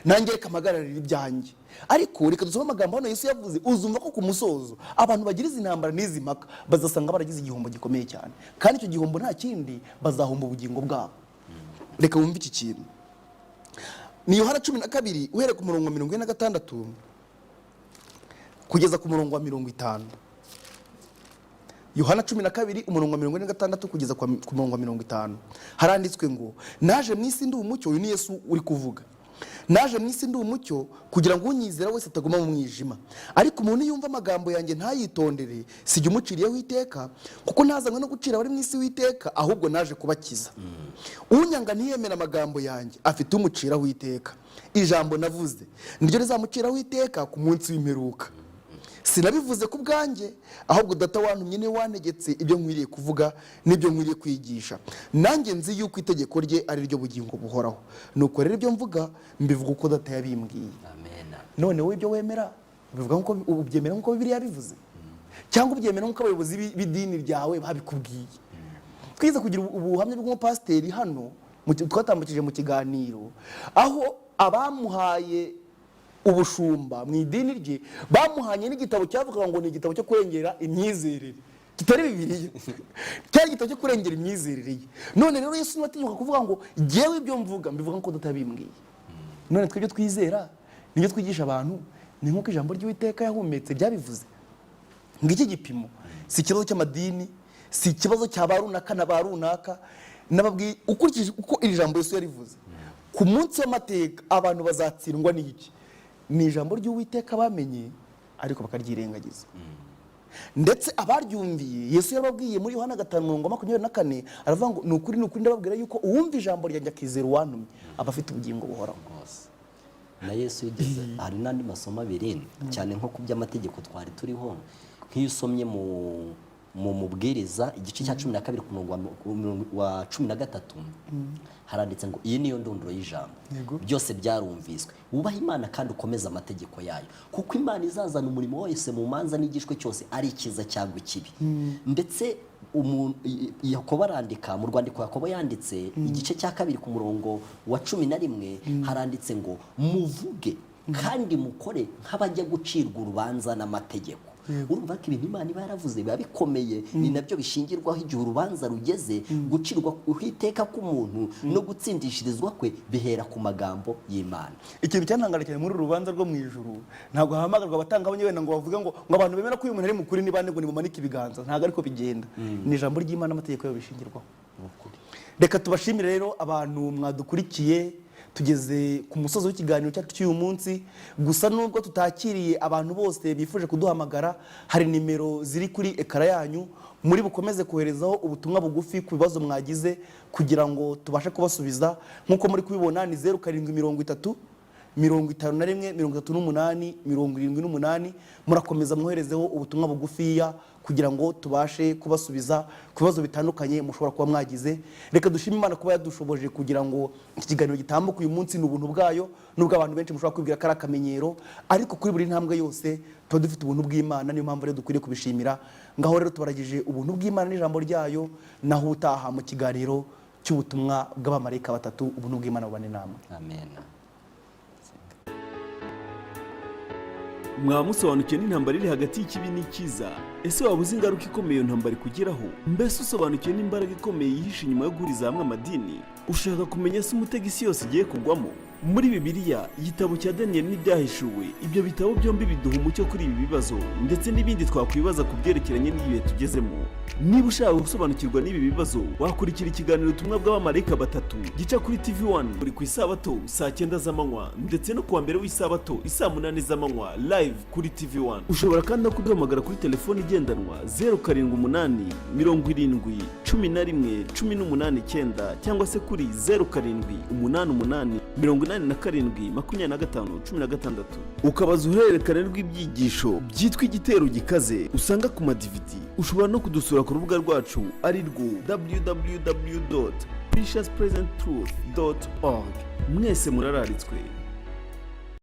nanjye reka mpagararire ibyanjye. Ariko reka dusome amagambo hano Yesu yavuze, uzumva ko ku musozo abantu bagira izi ntambara n'izi mpaka bazasanga baragize igihombo gikomeye cyane, kandi icyo gihombo nta kindi, bazahomba ubugingo bwabo. Reka wumve iki kintu. Ni Yohana 12 uhereye ku murongo wa 46 kugeza ku murongo wa 50. Yohana 12 umurongo wa 46 kugeza ku murongo wa 50 haranditswe ngo naje mu isi ndi umucyo. Uyu ni Yesu uri kuvuga. Naje mu isi ndi umucyo kugira ngo unyizera wese ataguma mu mwijima, ariko umuntu yumva amagambo yanjye ntayitondere sijya umuciriyeho iteka, kuko ntazanywe no gucira abari mu isi w'iteka, ahubwo naje kubakiza. Unyanga ntiyemera amagambo yanjye afite umuciraho iteka. Ijambo navuze niryo rizamuciraho iteka ku munsi w'imperuka. Sinabivuze ku bwanjye, ahubwo data wantumye niwe wantegetse ibyo nkwiriye kuvuga n'ibyo nkwiriye kwigisha. Nanjye nzi yuko itegeko rye ari ryo bugingo buhoraho. Nuko rero ibyo mvuga mbivuga uko data yabimbwiye. None wowe ibyo wemera bivuga nko ubyemera nko Bibiliya yabivuze, cyangwa ubyemera nko abayobozi b'idini ryawe babikubwiye? Twize kugira ubuhamya bw'umupasiteri hano twatambukije mu kiganiro, aho abamuhaye ubushumba mu idini rye bamuhanye n'igitabo cyavuga ngo ni igitabo cyo kurengera imyizerere, kitari Bibiliya, cyari igitabo cyo kurengera imyizerere ye. None rero Yesu atinyuka kuvuga ngo jewe ibyo mvuga mbivuga nko databimbwiye. None twebwe twizera nibyo twigisha abantu, ni nkuko ijambo ry'Uwiteka yahumetse byabivuze. Ngiki gipimo si ikibazo cy'amadini, si ikibazo cy'abarunaka na barunaka. Nababwiye ukurikije uko iri jambo Yesu yarivuze, ku munsi w'amateka abantu bazatsindwa n'iki? Ni ijambo ry'Uwiteka bamenye ariko bakaryirengagiza. Ndetse abaryumviye Yesu yababwiye muri Yohana 5:24 aravuga ngo nukuri ndababwira yuko uwumva ijambo ryanjye akizera uwantumye aba afite ubugingo buhoraho. Na Yesu yigeze hari n'andi masomo abiri cyane nko ku by'amategeko twari turiho, nk'iyo usomye mu mubwiriza igice cya 12 ku murongo wa 13 haranditse ngo iyi niyo ndunduro y'ijambo, byose byarumviswe, wubaha Imana kandi ukomeza amategeko yayo, kuko Imana izazana umurimo wese mu manza n'igishwe cyose ari ikiza cyangwa ikibi. Ndetse Yakobo arandika mu rwandiko Yakobo yanditse igice cya 2 ku murongo wa 11 haranditse ngo muvuge kandi mukore nk'abajya gucirwa urubanza n'amategeko, urumva ko ibintu Imana iba yaravuze biba bikomeye, ni nabyo bishingirwaho igihe urubanza rugeze, gucirwa iteka k'umuntu no gutsindishirizwa kwe bihera ku magambo y'Imana. Ikintu cyantangara cyane muri uru rubanza rwo mu ijuru, ntabwo hahamagarwa abatangabuhamya wenda ngo bavuge ngo abantu bemera ko uyu muntu ari mukuri ni bande ngo nimumanike ibiganza, ntabwo ariko bigenda. Ni ijambo ry'Imana, amategeko yayo bishingirwaho. Reka tubashimire rero abantu mwadukurikiye, tugeze ku musozi w'ikiganiro cyacu cy'uyu munsi. Gusa nubwo tutakiriye abantu bose bifuje kuduhamagara, hari nimero ziri kuri ekara yanyu, muri bukomeze koherezaho ubutumwa bugufi ku bibazo mwagize kugira ngo tubashe kubasubiza. Nk'uko muri kubibona ni 0730 51 38 78. Murakomeza mwoherezeho ubutumwa bugufiya kugira ngo tubashe kubasubiza ku bibazo bitandukanye mushobora kuba mwagize. Reka dushime Imana kuba yadushoboje kugira ngo iki kiganiro gitambuke uyu munsi. Ni ubuntu bwayo, nubwo abantu benshi mushobora kwibwira ko ari akamenyero, ariko kuri buri ntambwe yose tuba dufite ubuntu bw'Imana. Niyo mpamvu rero dukwiriye kubishimira. Ngaho rero tubaragije ubuntu bw'Imana n'ijambo ryayo, naho utaha mu kiganiro cy'ubutumwa bw'abamarayika batatu. Ubuntu bw'Imana bubane namwe. Amen. Mwamusobanukiwe n'intambara iri hagati y'ikibi n'ikiza? Ese waba uzi ingaruka ikomeye iyo ntambara ikugeraho? Mbese usobanukiwe n'imbaraga ikomeye yihishe inyuma yo guhuriza hamwe amadini? Ushaka kumenya se umutego isi yose igiye kugwamo? Muri Bibiliya, igitabo cya Daniel n'ibyahishuwe, ibyo bitabo byombi biduha umucyo kuri ibi bibazo ndetse n'ibindi twakwibaza ku byerekeranye n'ibihe tugezemo. Niba ushaka gusobanukirwa n'ibi bibazo, wakurikira ikiganiro ubutumwa bw'abamarayika batatu gica kuri TV1 buri ku isabato saa 9 z'amanywa, ndetse no kuwa mbere w'isabato isaa 8 z'amanywa live kuri TV1. Ushobora kandi no kuduhamagara kuri telefoni igendanwa 078 70 11 189 cyangwa se kuri 0788 87 ukabaza uruhererekane rw'ibyigisho byitwa igitero gikaze usanga ku madividi. Ushobora no kudusura ku rubuga rwacu ari rwo www.preciouspresenttruth.org. Mwese murararitswe.